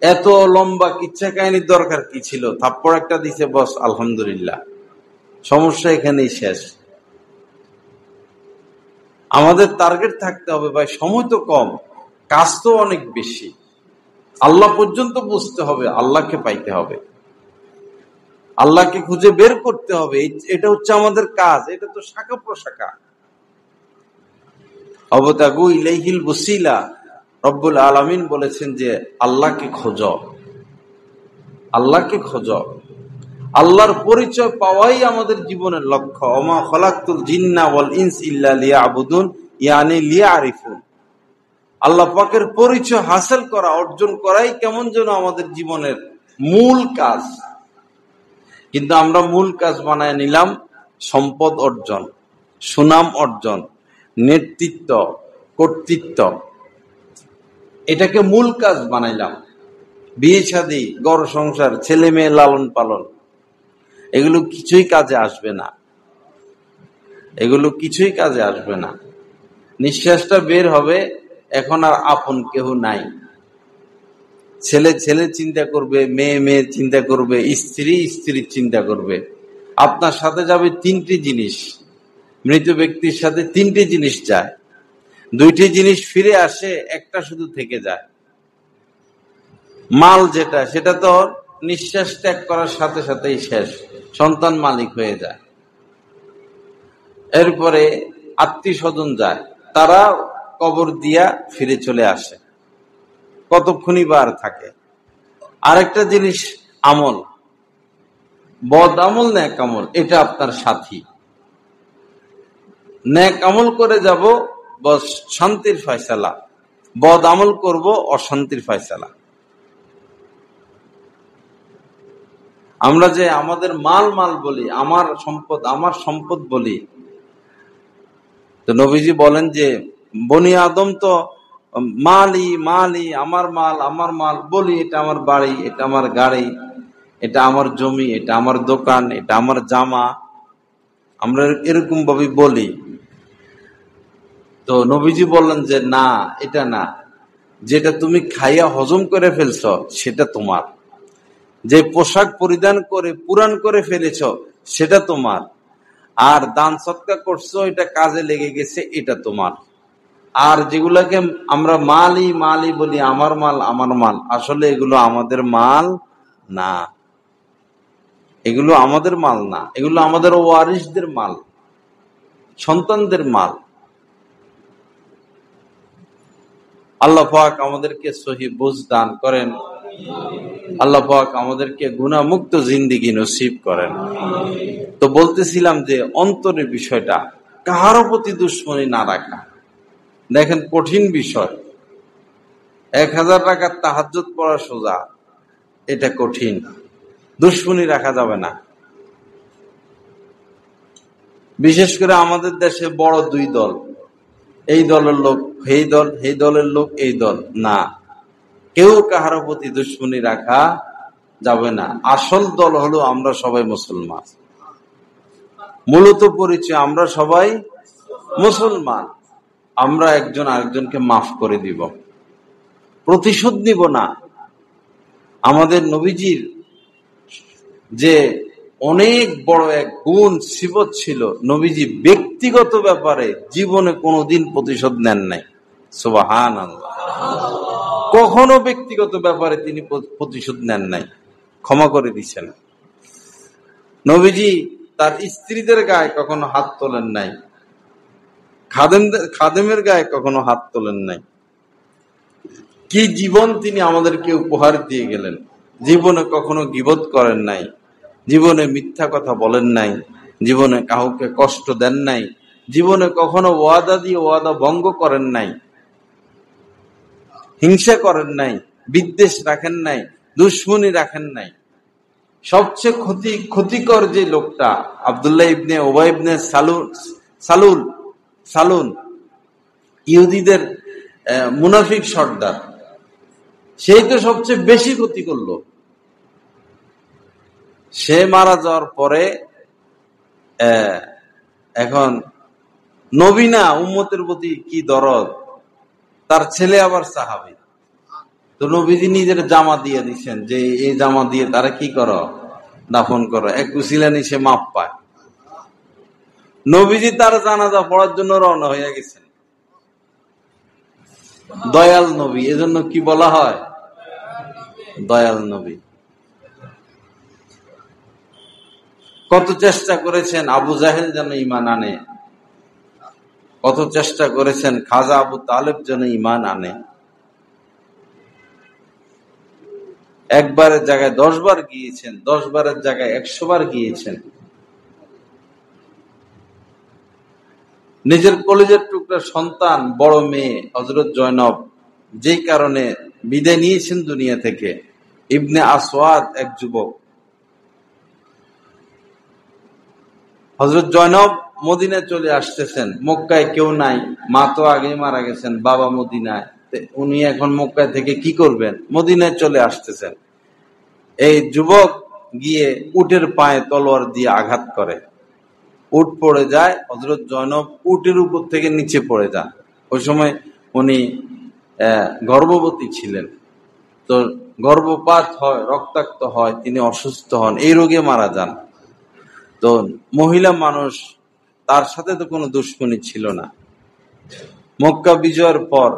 এত লম্বা কিচ্ছা কাহিনীর দরকার কি ছিল? থাপ্পড় একটা দিছে, বস আলহামদুলিল্লাহ, সমস্যা এখানেই শেষ। আমাদের টার্গেট থাকতে হবে ভাই, সময় তো কম, কাজ তো অনেক বেশি। আল্লাহ পর্যন্ত বুঝতে হবে, আল্লাহকে পাইতে হবে, আল্লাহকে খুঁজে বের করতে হবে। এটা হচ্ছে আমাদের কাজ, এটা তো শাখা প্রশাখা। অবতাগু ইলাইহিল ওয়াসিলা, রব্বুল আলামিন বলেছেন যে আল্লাহকে খোঁজো, আল্লাহকে খোঁজো। আল্লাহর পরিচয় পাওয়াই আমাদের জীবনের লক্ষ্য। ওমা খালাকতুল জিন্না ওয়াল ইনস ইল্লা লিয়াবুদুন, ইয়ানি লিয়ারিফুন। আল্লাহ পাকের পরিচয় হাসিল করা, অর্জন করাই কেমন যেন আমাদের জীবনের মূল কাজ। কিন্তু আমরা মূল কাজ বানায় নিলাম সম্পদ অর্জন, সুনাম অর্জন, নেতৃত্ব, কর্তৃত্ব, এটাকে মূল কাজ বানাইলাম। বিয়ে শাদী, ঘর সংসার, ছেলে মেয়ে লালন পালন, এগুলো কিছুই কাজে আসবে না। এগুলো কিছুই কাজে আসবে না। নিঃশ্বাসটা বের হবে, এখন আর আপন কেহ নাই। ছেলে ছেলে চিন্তা করবে, মেয়ে মেয়ের চিন্তা করবে, স্ত্রী স্ত্রীর চিন্তা করবে। আপনার সাথে যাবে তিনটি জিনিস, মৃত ব্যক্তির সাথে তিনটি জিনিস যায়, দুইটি জিনিস ফিরে আসে, একটা শুধু থেকে যায়। মাল যেটা, সেটা তো নিঃশ্বাস ত্যাগ করার সাথে সাথেই শেষ, সন্তান মালিক হয়ে যায়। এরপরে আত্মীয় স্বজন যায়, তারা কবর দিয়া ফিরে চলে আসে, কতক্ষণই বার থাকে। আরেকটা জিনিস আমল, বদ আমল ন্যাক আমল, এটা আপনার সাথী। ন্যাক আমল করে যাব, বস শান্তির ফয়সালা। বদ আমল করব, অশান্তির ফয়সালা। আমরা যে আমাদের মাল মাল বলি, আমার সম্পদ বলি, তো নবীজি বলেন যে বনি আদম তো মালি মালি, আমার মাল বলি, এটা আমার বাড়ি, এটা আমার গাড়ি, এটা আমার জমি, এটা আমার দোকান, এটা আমার জামা, আমরা এরকম ভাবে বলি। তো নবীজি বললেন যে না, এটা না, যেটা তুমি খাইয়া হজম করে ফেলছ সেটা তোমার, যে পোশাক পরিধান করে পুরান করে ফেলেছ সেটা তোমার, আর দান সৎকা করছো, এটা কাজে লেগে গেছে, এটা তোমার। আর যেগুলাকে আমরা মালি মালি বলি, আমার মাল, আসলে এগুলো আমাদের মাল না, এগুলো আমাদের মাল না, এগুলো আমাদের ওয়ারিসদের মাল, সন্তানদের মাল। আল্লাহ পাক আমাদেরকে সহি বুঝ দান করেন, আল্লাহ পাক আমাদেরকে গুনাহমুক্ত জিন্দেগি নসিব করেন। তো বলতেছিলাম যে অন্তরের বিষয়টা, কাহারও প্রতি দুশ্মনী না রাখা। দেখেন কঠিন বিষয়, 1000 রাকাত তাহাজ্জুদ পড়া সোজা, এটা কঠিন। দুশ্মনী রাখা যাবে না। বিশেষ করে আমাদের দেশে বড় দুই দল, এই দলের লোক এই দল, এই দলের লোক এই দল, না, কেউ কাহারও প্রতি দুশ্মনী রাখা যাবে না। আসল দল হলো আমরা সবাই মুসলমান, মূলত পরিচয় আমরা সবাই মুসলমান। আমরা একজন আরেকজনকে মাফ করে দিব, প্রতিশোধ নিব না। আমাদের নবীজির যে অনেক বড় এক গুণ সিবত ছিল, নবীজি ব্যক্তিগত ব্যাপারে জীবনে কোনোদিন প্রতিশোধ নেন নাই। সুবহানাল্লাহ। কখনো ব্যক্তিগত ব্যাপারে তিনি প্রতিশোধ নেন নাই, ক্ষমা করে দিচ্ছেন। নবীজি তার স্ত্রীদের গায়ে কখনো হাত তোলেন নাই, খাদেমের গায়ে কখনো হাত তোলেন নাই। কি জীবন তিনি আমাদেরকে উপহার দিয়ে গেলেন। জীবনে কখনো গীবত করেন নাই, জীবনে মিথ্যা কথা বলেন নাই, জীবনে কাউকে কষ্ট দেন নাই, জীবনে কখনো ওয়াদা দিয়ে ওয়াদা ভঙ্গ করেন নাই, হিংসা করেন নাই, বিদ্বেষ রাখেন নাই, দুশ্মনী রাখেন নাই। সবচেয়ে ক্ষতিকর যে লোকটা আব্দুল্লাহ ইবনে উবাই ইবনে সালুল, ইহুদিদের মুনাফিক সর্দার, সেই তো সবচেয়ে বেশি ক্ষতি করলো। সে মারা যাওয়ার পরে এখন নবী না, উম্মতের প্রতি কি দরদ, তার ছেলে আবার সাহাবী। তো নবীজি নিজের জামা দিয়ে দিচ্ছেন যে এই জামা দিয়ে তারা কি করো, দাফন করো, এক উসিলানি সে মাপ পায়। নবীজি তার জানাজা পড়ার জন্য রওনা হয়ে গেছেন। দয়াল নবী, এজন্য কি বলা হয়, দয়াল নবী। কত চেষ্টা করেছেন আবু জাহেল যেন ঈমান আনে, কত চেষ্টা করেছেন খাজা আবু তালেব যেন ঈমান আনে। একবারের জায়গায় 10 বার গিয়েছেন, 10 বারের জায়গায় 100 বার গিয়েছেন। নিজের কলেজের টুকরা সন্তান, বড় মেয়ে হযরত জয়নব, যেই কারণে বিদায় নিয়েছেন দুনিয়া থেকে। ইবনে আসওয়াদ এক যুবক, হযরত জয়নব মদিনায় চলে আসতেছেন, মক্কায় কেউ নাই, মা তো আগেই মারা গেছেন, বাবা মদিনায়, উনি এখন মক্কা থেকে কি করবেন, মদিনায় চলে আসতেছেন। এই যুবক গিয়ে উটের পায়ে তলোয়ার দিয়ে আঘাত করে, উট পড়ে যায়। হযরত জয়নব উটের উপর থেকে নিচে পড়ে যান। ওই সময় উনি গর্ভবতী ছিলেন। তো গর্ভপাত হয়, রক্তাক্ত হয়, তিনি অসুস্থ হন, এই রোগে মারা যান। তো মহিলা মানুষ, তার সাথে তো কোনো দুশ্মনী ছিল না। মক্কা বিজয়ের পর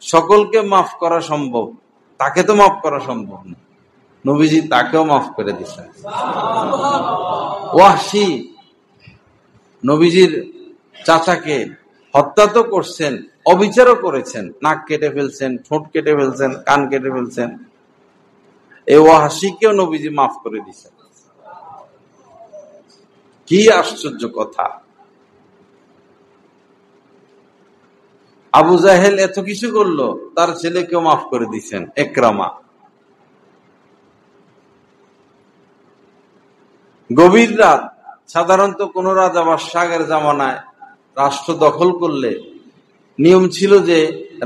সকলকে মাফ করা সম্ভব, তাকে তো মাফ করা সম্ভব না। নবীজি তাকেও মাফ করে দিয়েছেন। ওয়াহশী নবীজির চাচাকে হত্যা তো করছেন, অবিচারও করেছেন, নাক কেটে ফেলছেন, ঠোঁট কেটে ফেলছেন, কান কেটে ফেলছেন। এই ওয়াহশীকেও নবীজি মাফ করে দিয়েছেন। কি আশ্চর্য কথা! আবু জাহেল এত কিছু করলো, তার ছেলেকেও মাফ করে দিয়েছেন, একরামা। গভীর রাত, সাধারণত কোন রাজা বাদশাহের জামানায় রাষ্ট্র দখল করলে নিয়ম ছিল যে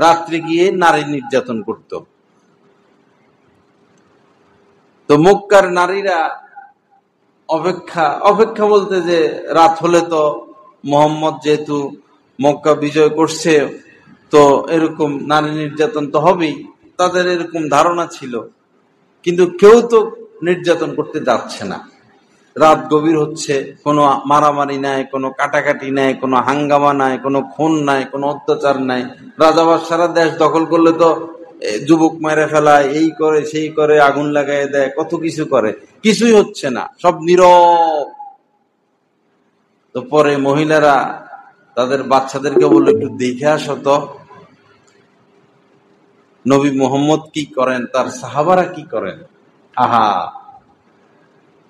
রাত্রে গিয়ে নারী নির্যাতন করত। তো মক্কার নারীরা অপেক্ষা বলতে যে রাত হলে তো মোহাম্মদ যেহেতু মক্কা বিজয় করছে, তো এরকম নারী নির্যাতন তো হবেই, তাদের এরকম ধারণা ছিল। কিন্তু কেউ তো নির্যাতন করতে যাচ্ছে না। রাত গভীর হচ্ছে, কোনো মারামারি নাই, কোনো কাটাকাটি নাই, কোনো হাঙ্গামা নাই, কোনো খুন নাই, কোনো অত্যাচার নাই। রাজাবাস সারা দেশ দখল করলে তো যুবক মেরে ফেলায়, এই করে সেই করে, আগুন লাগাই দেয়, কত কিছু করে, কিছুই হচ্ছে না, সব নীরব। তো পরে মহিলারা তাদের বাচ্চাদেরকে বললো, একটু দেখে আসো তো নবী মুহাম্মদ কি করেন, তার সাহাবারা কি করেন। আহা,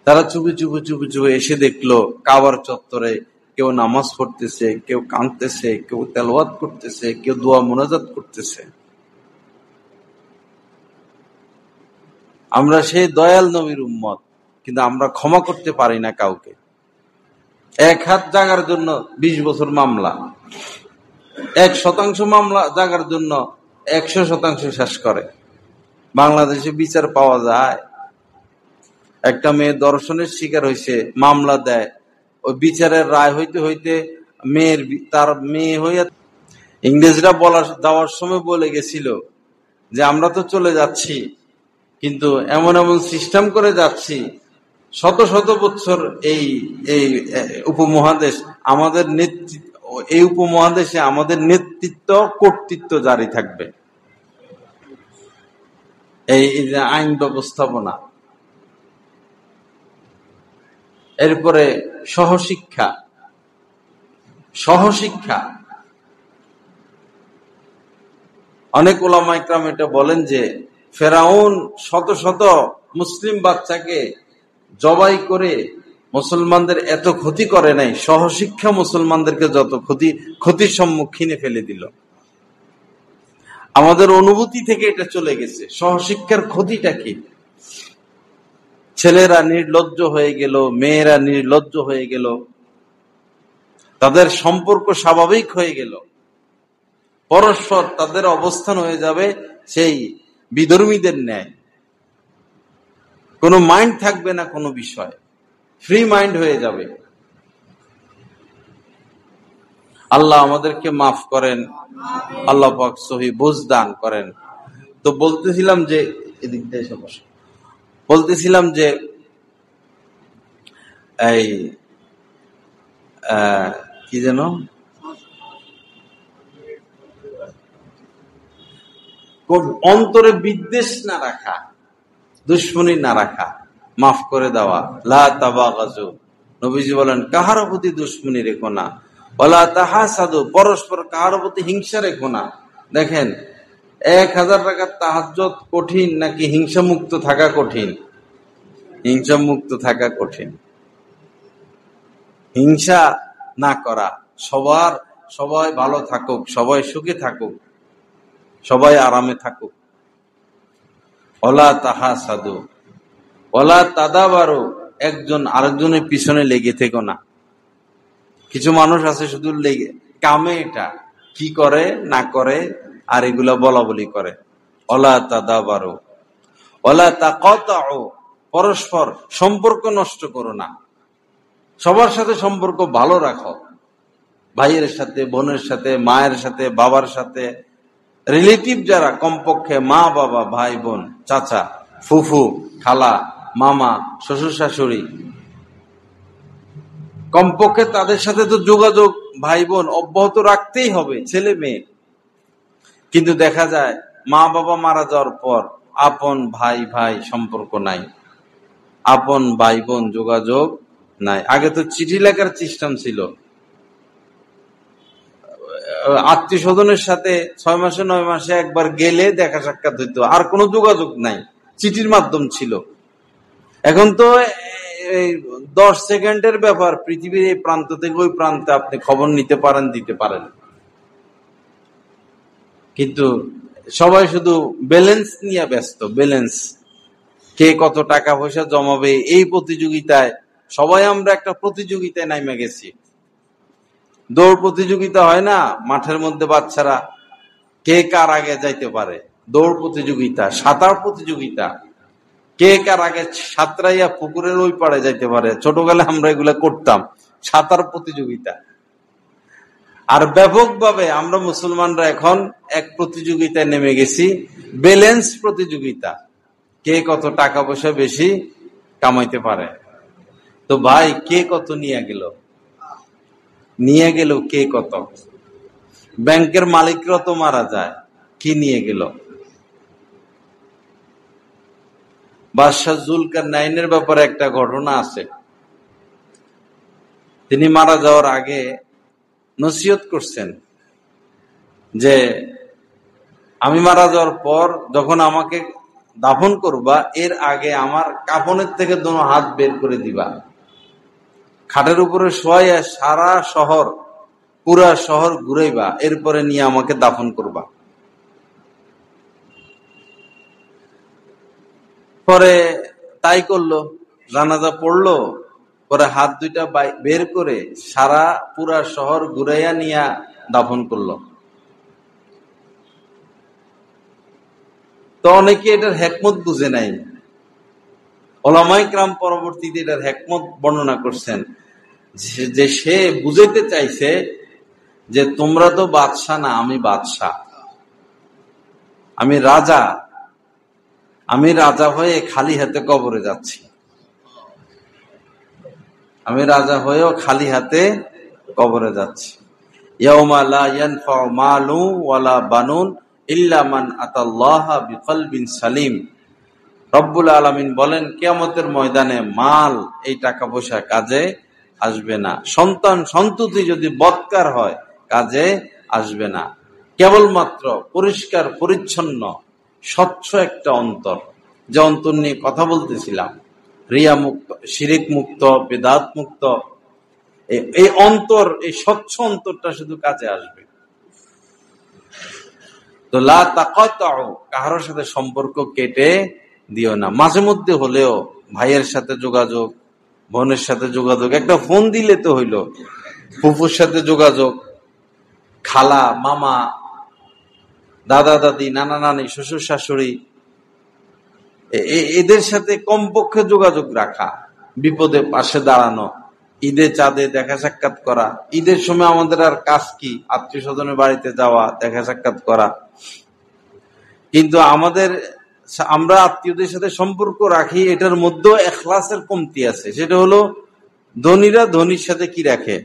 তারা চুপি চুপি এসে দেখলো কাবার চত্বরে কেউ নামাজ পড়তেছে, কেউ কাঁদতেছে, কেউ তেলাওয়াত করতেছে, কেউ দোয়া মোনাজাত করতেছে। আমরা সেই দয়াল নবীর উম্মত, কিন্তু আমরা ক্ষমা করতে পারি না কাউকে। এক হাত জাগার জন্য 20 বছর মামলা, 1% মামলা জাগার জন্য 100% শেষ করে। বাংলাদেশে বিচার পাওয়া যায়? একটা মেয়ে দর্শনের শিকার হয়েছে, মামলা দেয়, ওই বিচারের রায় হইতে হইতে তার মেয়ে হইয়া, ইংরেজরা যাওয়ার সময় বলে গেছিল যে আমরা তো চলে যাচ্ছি, কিন্তু এমন এমন সিস্টেম করে যাচ্ছি, শত শত বছর এই উপমহাদেশ আমাদের নেতৃত্ব, এই উপমহাদেশে আমাদের নেতৃত্ব কর্তৃত্ব জারি থাকবে। এই যে আইন ব্যবস্থাপনা, এরপরে সহশিক্ষা। অনেক ওলামা ইকরাম এটা বলেন যে ফেরাউন শত শত মুসলিম বাচ্চাকে জবাই করে মুসলমানদের এত ক্ষতি করে নাই, সহশিক্ষা মুসলমানদেরকে যত ক্ষতির সম্মুখীনে ফেলে দিল। আমাদের অনুভূতি থেকে এটা চলে গেছে। সহশিক্ষার ক্ষতিটা কি? ছেলেরা নির্লজ্জ হয়ে গেল, মেয়েরা নির্লজ্জ হয়ে গেল, তাদের সম্পর্ক স্বাভাবিক হয়ে গেল, পরস্পর তাদের অবস্থান হয়ে যাবে সেই বিধর্মীদের ন্যায়। কোনো মাইন্ড থাকবে না, কোনো বিষয় ফ্রি মাইন্ড হয়ে যাবে। আল্লাহ আমাদেরকে মাফ করেন, আল্লাহ পাক সহি বুঝ দান করেন। তো বলতেছিলাম যে এদিক দিয়ে এসে বসে, বলতেছিলাম যে এই কি যেন অন্তরে বিদ্বেষ না রাখা, দুশ্মনী না রাখা, মাফ করে দেওয়া। লা তাবাগাজু, নবীজি বলেন কাহার প্রতি দুশ্মনী রেখো না। ওয়ালা তাহাসাদু, পরস্পর কাহার প্রতি হিংসা রেখো না। দেখেন 1000 টাকার তাহাজ্জুদ কঠিন নাকি হিংসা মুক্ত থাকা কঠিন? হিংসা মুক্ত থাকা কঠিন। হিংসা না করা, সবাই ভালো থাকুক, সবাই সুখে থাকুক, সবাই আরামে থাকুক। ওয়ালা তাহাসাদু ওয়ালা তাদাবারু, একজন আরেকজনের পিছনে লেগে থেকো না। কিছু মানুষ আছে শুধু লেগে কামে, এটা কি করে না করে আর এগুলা বলা বলি করে। ওয়ালা তাদাবারু ওয়ালা তাকাতাউ, পরস্পর সম্পর্ক নষ্ট করো না, সবার সাথে সম্পর্ক ভালো রাখো, ভাইয়ের সাথে, বোনের সাথে, মায়ের সাথে, বাবার সাথে, রিলেটিভ যারা, কমপক্ষে মা বাবা, ভাই বোন, চাচা, ফুফু, খালা, মামা, শ্বশুর শাশুড়ি, কমপক্ষে তাদের সাথে তো যোগাযোগ ভাই বোন অব্যাহত রাখতেই হবে, ছেলে মেয়ে। কিন্তু দেখা যায় মা বাবা মারা যাওয়ার পর আপন ভাই ভাই সম্পর্ক নাই, আপন ভাই বোন যোগাযোগ নাই। আগে তো চিঠি লেখার সিস্টেম ছিল, আত্মীয় স্বজনের সাথে 6 মাসে 9 মাসে একবার গেলে দেখা সাক্ষাৎ হইতো, আর কোনো যোগাযোগ নাই, চিঠির মাধ্যম ছিল। এখন তো 10 সেকেন্ডের ব্যাপার, পৃথিবীর এই প্রান্ত থেকে ওই প্রান্তে আপনি খবর নিতে পারেন, দিতে পারেন। কিন্তু সবাই শুধু ব্যালেন্স নিয়ে ব্যস্ত, ব্যালেন্স, কে কত টাকা পয়সা জমাবে, এই প্রতিযোগিতায় সবাই আমরা একটা প্রতিযোগিতায় নামে গেছি। দৌড় প্রতিযোগিতা হয় না মাঠের মধ্যে, বাচ্চারা কে কার আগে যাইতে পারে, দৌড় প্রতিযোগিতা, সাঁতার প্রতিযোগিতা, কে কার আগে সাঁতরাইয়া পুকুরের ওই পাড়ে যাইতে পারে। ছোটবেলায় আমরা এগুলা করতাম, সাঁতার প্রতিযোগিতা। আর ব্যাপকভাবে আমরা মুসলমানরা এখন এক প্রতিযোগিতায় নেমে গেছি, ব্যালেন্স প্রতিযোগিতা, কে কত টাকা পয়সা বেশি কামাইতে পারে। তো ভাই, কে কত নিয়ে গেল কে কত। ব্যাংকের মালিকরা তো মারা যায়, কি নিয়ে গেল। বাদশাহ জুলকারনাইনের ব্যাপারে একটা ঘটনা আছে। তিনি মারা যাওয়ার আগে নসিহত করছেন যে আমি মারা যাওয়ার পর যখন আমাকে দাফন করবা, এর আগে আমার কাফনের থেকে দুটো হাত বের করে দিবা, খাটের উপরে শোয়াইয়া সারা শহর, পুরা শহর ঘুরাইবা, এরপরে নিয়ে আমাকে দাফন করবা। পরে তাই করলো, জানাজা পড়লো, পরে হাত দুইটা বের করে সারা পুরা শহর ঘুরাইয়া নিয়ে দাফন করলো। তো অনেকে এটার হেকমত বুঝে নাই। ওলামায়ে কেরাম পরবর্তীতে এটার হেকমত বর্ণনা করছেন যে সে বুঝাইতে চাইছে যে তোমরা তো বাদশা না, আমি বাদশা, আমি রাজা, আমি রাজা হয়ে খালি হাতে কবরে যাচ্ছি, আমি রাজা হয়েও খালি হাতে কবরে যাচ্ছি। ইয়াউমা লা ইয়ানফাউ মালু ওয়ালা বানুন ইল্লা মান আতাল্লাহা বিকলবিন সালিম। রব্বুল আলামিন বলেন, কিয়ামতের ময়দানে মাল, এই টাকা পয়সা কাজে আসবে না, সন্তান সন্ততি যদি বদকার হয় কাজে আসবে না, কেবলমাত্র পরিষ্কার পরিচ্ছন্ন স্বচ্ছ একটা অন্তর, যে অন্তর নিয়ে কথা বলতেছিলাম, রিয়া মুক্ত, শিরিক মুক্ত, বিদআত মুক্ত, এই অন্তর, এই স্বচ্ছ অন্তরটা শুধু কাজে আসবে। তো লা তাকাতাউ, কারোর সাথে সম্পর্ক কেটে দিও না। মাঝে মধ্যে হলেও ভাইয়ের সাথে যোগাযোগ, বোনের সাথে যোগাযোগ, একটা ফোন দিলে তো হইলো, ফুফুর সাথে যোগাযোগ, খালা, মামা, দাদা দাদি, নানা নানি, শ্বশুর শাশুড়ি, এদের সাথে কমপক্ষে যোগাযোগ রাখা, বিপদে পাশে দাঁড়ানো, ঈদে চাঁদে দেখা সাক্ষাৎ করা। ঈদের সময় আমাদের আর কাজ কি? আত্মীয় স্বজনের বাড়িতে যাওয়া, দেখা সাক্ষাৎ করা। কিন্তু আমরা আত্মীয়দের সাথে সম্পর্ক রাখি, এটার মধ্যেও ইখলাসের কমতি আছে। সেটা হলো ধনীরা ধনীর সাথে কি রাখে?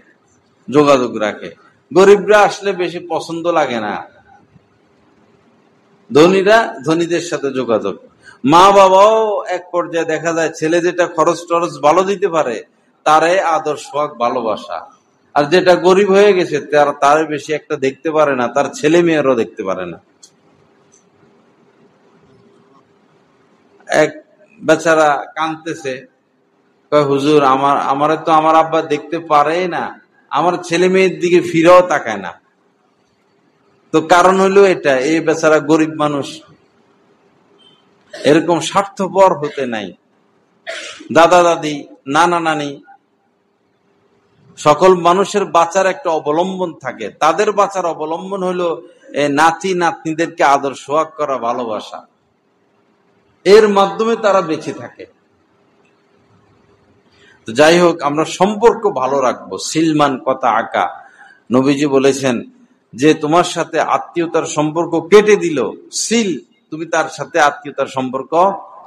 যোগাযোগ রাখে। গরিবরা আসলে বেশি পছন্দ লাগে না, ধনীরা ধনীদের সাথে যোগাযোগ। মা বাবাও এক পর্যায়ে দেখা যায় ছেলে যেটা খরচ টরচ ভালো দিতে পারে তারে আদর সোহাগ ভালোবাসা, আর যেটা গরিব হয়ে গেছে তার বেশি একটা দেখতে পারে না, তার ছেলে মেয়েরও দেখতে পারে না। এক বেচারা কাঁদতেছে, কয় হুজুর, আমার তো আমার আব্বা দেখতে পারে না, আমার ছেলে মেয়ের দিকে ফিরেও তাকায় না। তো কারণ হইলো এটা, এই বেচারা গরিব মানুষ। এরকম স্বার্থপর হতে নাই। দাদা দাদি, নানা নানি, সকল মানুষের বাঁচার একটা অবলম্বন থাকে, তাদের বাঁচার অবলম্বন হলো নাতি নাতনিদেরকে আদর সোহাগ করা, ভালোবাসা, এর মাধ্যমে তারা বেঁচে থাকে। তো যাই হোক, আমরা সম্পর্ক ভালো রাখবো। সিলমান কথা আঁকা, নবীজি বলেছেন যে তোমার সাথে আত্মীয়তার সম্পর্ক কেটে দিল, সিল, তুমি তার সাথে আত্মীয়তার সম্পর্ক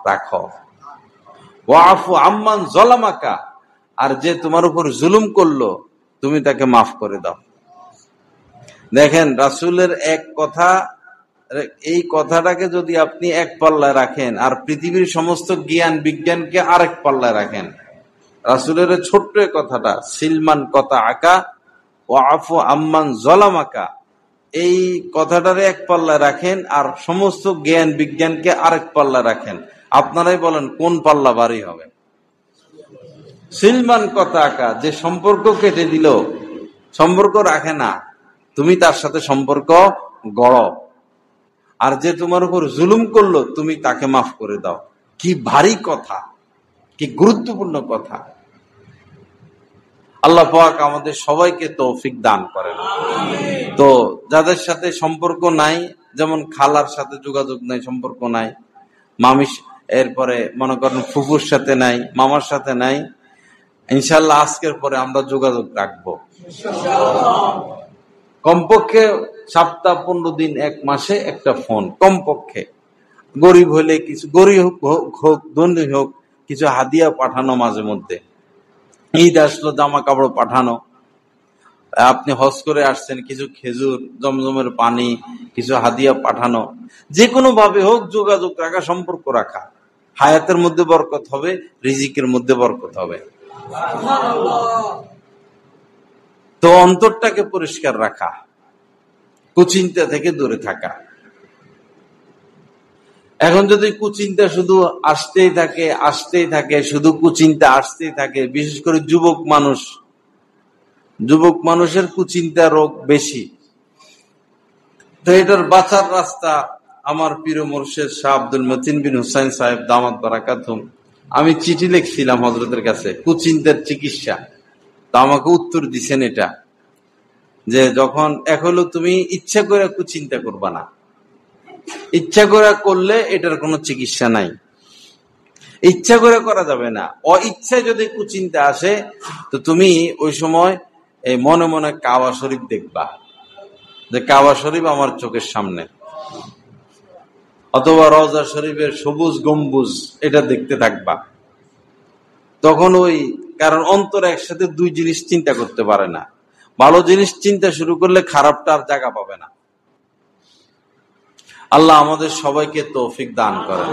রাখো। ওয়াফু আম্মান জলামাকা, আর যে তোমার উপর জুলুম করলো তুমি তাকে মাফ করে দাও। দেখেন রাসূলের এক কথা, এই কথাটাকে যদি আপনি এক পাল্লায় রাখেন আর পৃথিবীর সমস্ত জ্ঞান বিজ্ঞানকে আরেক পাল্লায় রাখেন, রাসূলের ছোট্ট কথাটা সিলমান কথা আঁকা ওয়াফু আম্মান জলামাকা, এই কথাটারে এক পাল্লায় রাখেন আর সমস্ত জ্ঞান বিজ্ঞানকে আরেক পাল্লায় রাখেন, আপনারাই বলেন কোন পাল্লা ভারী হবে? সিলমান কথা আঁকা, যে সম্পর্ক কেটে দিল, সম্পর্ক রাখে না, তুমি তার সাথে সম্পর্ক গড়ো। আর যে তোমার উপর জুলুম করলো তুমি তাকে মাফ করে দাও। কি ভারী কথা, কি গুরুত্বপূর্ণ কথা। আল্লাহ পাক আমাদের সবাইকে তৌফিক দান করেন। তো যাদের সাথে সম্পর্ক নাই, যেমন খালার সাথে যোগাযোগ নাই, সম্পর্ক নাই, মামির, এরপরে মনে করেন ফুফুর সাথে নাই, মামার সাথে নাই, ইনশাল্লাহ আজকের পরে আমরা যোগাযোগ রাখবো। কমপক্ষে সপ্তাহ 15 দিন, এক মাসে একটা ফোন কমপক্ষে। গরিব হলে কিছু, গরিব হোক ধনী হোক, কিছু হাদিয়া পাঠানো, মাঝে মধ্যে ঈদ আসলো জামা কাপড় পাঠানো, আপনি হজ করে আসছেন কিছু খেজুর, জমজমের পানি, কিছু হাদিয়া পাঠানো, যে কোনো ভাবে হোক যোগাযোগ রাখা, সম্পর্ক রাখা। হায়াতের মধ্যে বরকত হবে, রিজিকের মধ্যে বরকত হবে। তো অন্তরটাকে পরিষ্কার রাখা, কুচিন্তা থেকে দূরে থাকা। এখন যদি কুচিন্তা শুধু আসতেই থাকে, শুধু কুচিন্তা আসতেই থাকে, বিশেষ করে যুবক মানুষের কুচিন্তা রোগ বেশি। তো এটার বাঁচার রাস্তা আমার প্রিয় মুর্শিদ শাহ আব্দুল মতিন বিন হুসাইন সাহেব দামাত বারাকাতুম, আমি চিঠি লিখছিলাম হযরতের কাছে, কুচিন্তার চিকিৎসা। তো আমাকে উত্তর দিছেন এটা, যে যখন এক হলো তুমি ইচ্ছা করে কুচিন্তা করবা না, ইচ্ছা করে করলে এটার কোনো চিকিৎসা নাই, ইচ্ছা করে করা যাবে না। অইচ্ছায় যদি কুচিন্তা আসে তো তুমি ওই সময় এই মনে মনে কাবা শরীফ দেখবা, যে কাবা শরীফ আমার চোখের সামনে, অথবা রওজা শরীফের সবুজ গম্বুজ, এটা দেখতে থাকবা। তখন কারণ অন্তর একসাথে দুই জিনিস চিন্তা করতে পারে না। ভালো জিনিস চিন্তা শুরু করলে খারাপটা আর জায়গা পাবে না। আল্লাহ আমাদের সবাইকে তৌফিক দান করেন।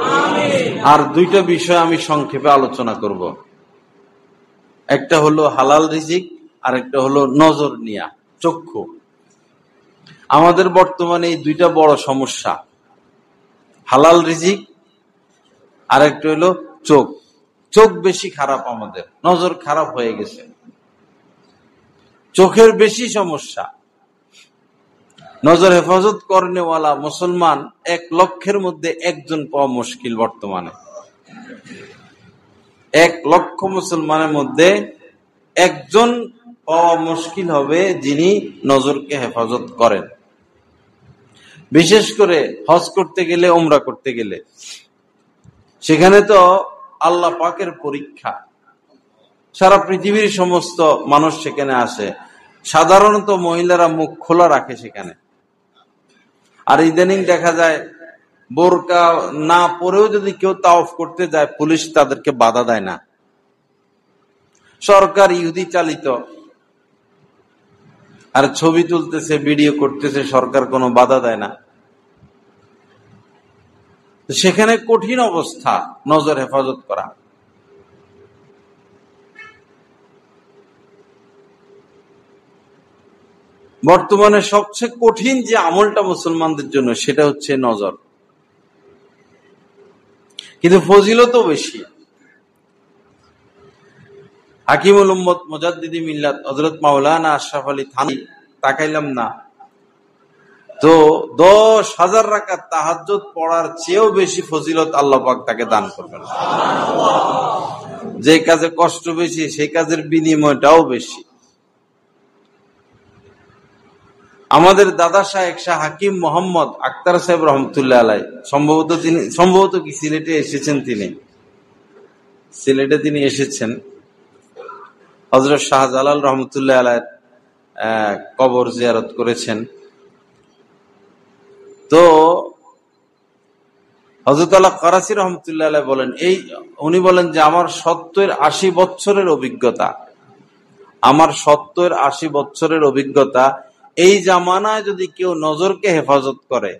আর দুইটা বিষয় আমি সংক্ষেপে আলোচনা করব। একটা হলো হালাল রিজিক, আর একটা হলো নজর নিয়া, চক্ষু। আমাদের বর্তমানে এই দুইটা বড় সমস্যা, হালাল রিজিক আর একটা হলো চোখ বেশি খারাপ, আমাদের নজর খারাপ হয়ে গেছে, চোখের বেশি সমস্যা। নজর হেফাজত করেনেওয়ালা মুসলমান 1 লক্ষের মধ্যে একজন পাওয়া মুশকিল বর্তমানে। 1 লক্ষ মুসলমানের মধ্যে একজন পাওয়া মুশকিল হবে যিনি নজরকে হেফাজত করেন। বিশেষ করে হজ করতে গেলে, উমরা করতে গেলে, সেখানে তো আল্লাহ পাকের পরীক্ষা, সারা পৃথিবীর সমস্ত মানুষ সেখানে আসে। সাধারণত মহিলারা মুখ খোলা রাখে সেখানে, আর ইদানিং দেখা যায় বোরকা না পরেও যদি কেউ তাওয়াফ করতে যায়, পুলিশ তাদেরকে বাধা দেয় না। সরকার ইহুদি চালিত, আর ছবি তুলতেছে, ভিডিও করতেছে, সরকার কোনো বাধা দেয় না। সেখানে কঠিন অবস্থা নজর হেফাজত করা। বর্তমানে সবচেয়ে কঠিন যে আমলটা মুসলমানদের জন্য, সেটা হচ্ছে নজর। কিন্তু ফজিলতও বেশি। হাকিমুল উম্মত মুজাদ্দিদি মিল্লাত হযরত মাওলানা আশরাফ আলী থানভী, তাকাইলাম না তো 10,000 রাকাত তাহাজ্জুদ পড়ার চেয়েও বেশি ফজিলত আল্লাহ পাক তাকে দান করবেন। যে কাজে কষ্ট বেশি, সেই কাজের বিনিময়টাও বেশি। আমাদের দাদা শাহেখ শাহ হাকিম মোহাম্মদ আক্তার সাহেব রহমতুল্লাহ আলাই, সম্ভবত কি সিলেটে এসেছেন, তিনি এসেছেন। হযরত শাহজালাল রহমতুল্লাহ আলাই কবর জিয়ারত করেছেন। তো হযরত আল্লাহ করাচি রহমতুল্লাহ আলাই বলেন, উনি বলেন যে আমার 70-80 বছরের অভিজ্ঞতা, আমার 70-80 বছরের অভিজ্ঞতা, এই জামানায় যদি কেউ নজরকে হেফাজত করে,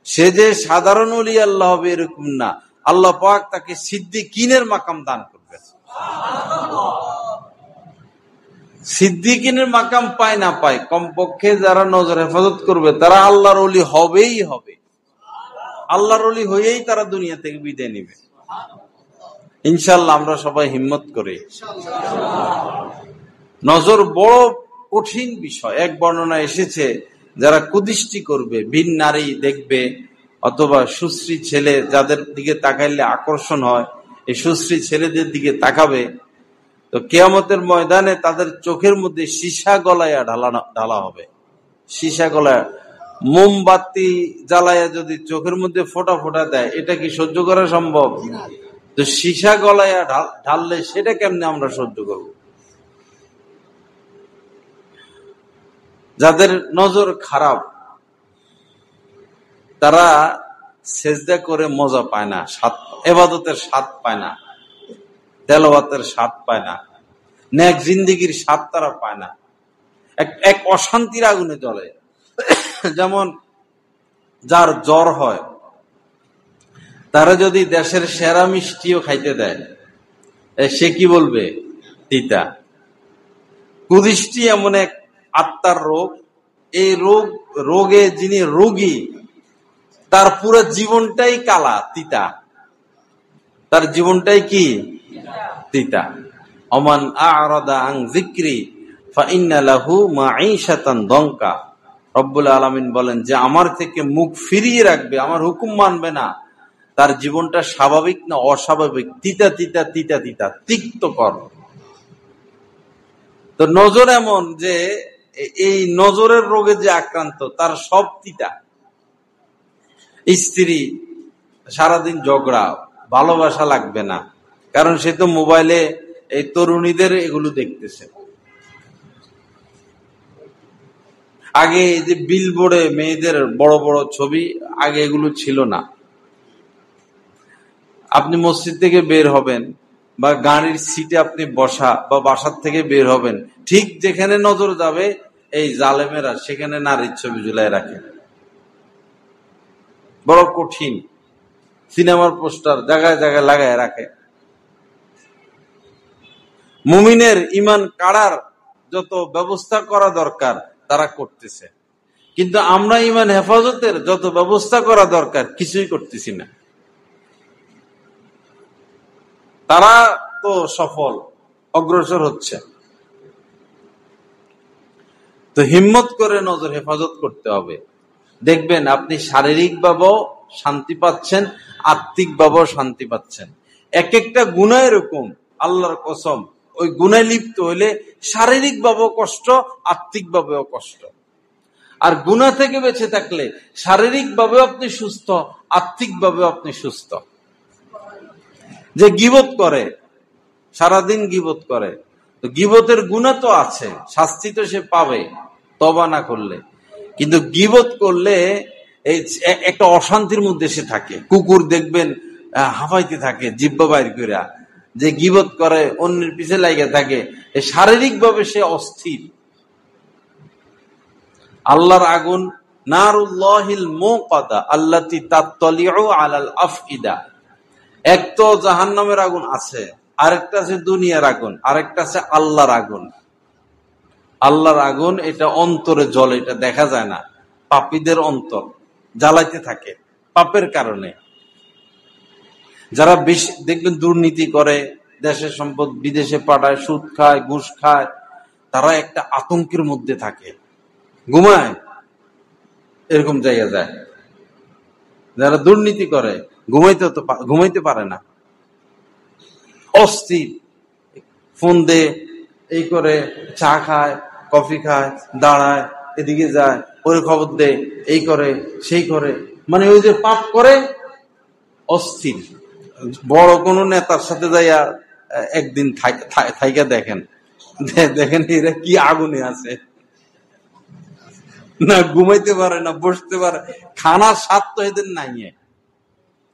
সে যে সাধারণ ওলি আল্লাহ হবে এরকম না, আল্লাহ পাক তাকে সিদ্দিকিনের মাকাম দান করবে। সিদ্দিকিনের মাকাম পায় না পায়, কমপক্ষে যারা নজর হেফাজত করবে তারা আল্লাহর ওলি হবেই হবে। আল্লাহর ওলি হয়েই তারা দুনিয়া থেকে বিদায় নিবে ইনশাআল্লাহ। আমরা সবাই হিম্মত করি। নজর বড় কঠিন বিষয়। এক বর্ণনা এসেছে, যারা কুদৃষ্টি করবে, ভিন নারী দেখবে অথবা সুশ্রী ছেলে যাদের দিকে তাকাইলে আকর্ষণ হয়, এই সুশ্রী ছেলেদের দিকে তাকাবে, তো কিয়ামতের ময়দানে তাদের চোখের মধ্যে সীসা গলায়া ঢালা হবে। সীসা গলায় মোমবাতি জ্বালায়া যদি চোখের মধ্যে ফোঁটা ফোঁটা দেয়, এটা কি সহ্য করা সম্ভব? তো সীসা গলায়া ঢাললে সেটা কেমনে আমরা সহ্য করব? যাদের নজর খারাপ তারা সেজদা করে মজা পায় না, ইবাদতের স্বাদ পায় না, তেলাওয়াতের স্বাদ পায় না, নেক জিন্দেগির স্বাদ তারা পায় না, এক অশান্তির আগুনে জ্বলে। যেমন যার জ্বর হয়, তারা যদি দেশের সেরা মিষ্টিও খাইতে দেয়, সে কি বলবে? তিতা। কুদৃষ্টি এমন এক আত্মার রোগ, এই রোগে যিনি রোগী তার পুরো জীবনটাই কালা, তিতা, তার জীবনটাই কি? তিতা। ওমান আ'রাদা আন যিকরি ফাইন্না লাহু মাঈশাতান দঙ্কা। রব্বুল আলামিন বলেন যে আমার থেকে মুখ ফিরিয়ে রাখবে, আমার হুকুম মানবে না, তার জীবনটা স্বাভাবিক না অস্বাভাবিক, তিতা তিতা তিতা তিতা, তিক্তকর। তো নজর এমন যে এই নজরের রোগে যে আক্রান্ত তার সব তিতা। স্ত্রী সারাদিন ঝগড়া, ভালোবাসা লাগবে না, কারণ সে তো মোবাইলে এই তরুণীদের এগুলো দেখতেছে। আগে এই যে বিলবোর্ডে মেয়েদের বড় বড় ছবি, আগে এগুলো ছিল না। আপনি মসজিদ থেকে বের হবেন বা গাড়ির সিটে আপনি বসা বা বাসার থেকে বের হবেন, ঠিক যেখানে নজর যাবে এই জালেমেরা সেখানে নারীর ছবি ঝুলাই রাখে। বড় কঠিন। সিনেমার পোস্টার জায়গায় জায়গায় লাগায় রাখে। মুমিনের ইমান কাড়ার যত ব্যবস্থা করা দরকার তারা করতেছে, কিন্তু আমরা ইমান হেফাজতের যত ব্যবস্থা করা দরকার কিছুই করতেছি না। তারা তো সফল, অগ্রসর হচ্ছে। তো হিম্মত করে নজর হেফাজত করতে হবে। দেখবেন আপনি শারীরিক ভাবেও শান্তি পাচ্ছেন, আত্মিক ভাবেও শান্তি পাচ্ছেন। এক একটা গুনাহ এরকম, আল্লাহর কসম, ওই গুনায় লিপ্ত হইলে শারীরিক ভাবেও কষ্ট, আত্মিক ভাবেও কষ্ট। আর গুনাহ থেকে বেঁচে থাকলে শারীরিক ভাবেও আপনি সুস্থ, আত্মিক ভাবেও আপনি সুস্থ। যে গীবত করে, সারাদিন গীবত করে, তো গীবতের গুনাহ তো আছে, শাস্তি তো সে পাবে তওবা না করলে। কিন্তু গীবত করলে এই একটা অশান্তির মধ্যে সে থাকে। কুকুর দেখবেন হাঁপাইতে থাকে জিহ্বা বাইর কইরা, যে গীবত করে অন্যের পিছে লাগা থাকে, শারীরিক ভাবে সে অস্থির। আল্লাহর আগুন নারুল্লাহিল মুকাদা আল্লাতী তাত্তালিউ আলাল আফইদা। এক তো জাহান্নামের আগুন আছে, আরেকটা আছে দুনিয়ার আগুন, আরেকটা আছে আল্লাহর আগুন। আল্লাহর আগুন এটা অন্তরে জ্বলে, এটা দেখা যায় না। পাপীদের অন্তর জ্বালাইতে থাকে পাপের কারণে। যারা বেশি দেখবেন দুর্নীতি করে, দেশের সম্পদ বিদেশে পাঠায়, সুদ খায়, ঘুষ খায়, তারা একটা আতঙ্কের মধ্যে থাকে, ঘুমায় এরকম জায়গা যায়। যারা দুর্নীতি করে ঘুমাইতে পারে না, অস্থির, ফোন দে, এই করে, চা খায়, কফি খায়, দাঁড়ায়, এদিকে যায়, ওরে খবর দে, এই করে সেই করে, মানে ওই যে পাপ করে অস্থির। বড় কোন নেতার সাথে যাইয়া একদিন থাইকা দেখেন, দেখেন এরা কি আগুনে আছে, না ঘুমাইতে পারে না বসতে পারে। খানার স্বাদ তো এদের নাই,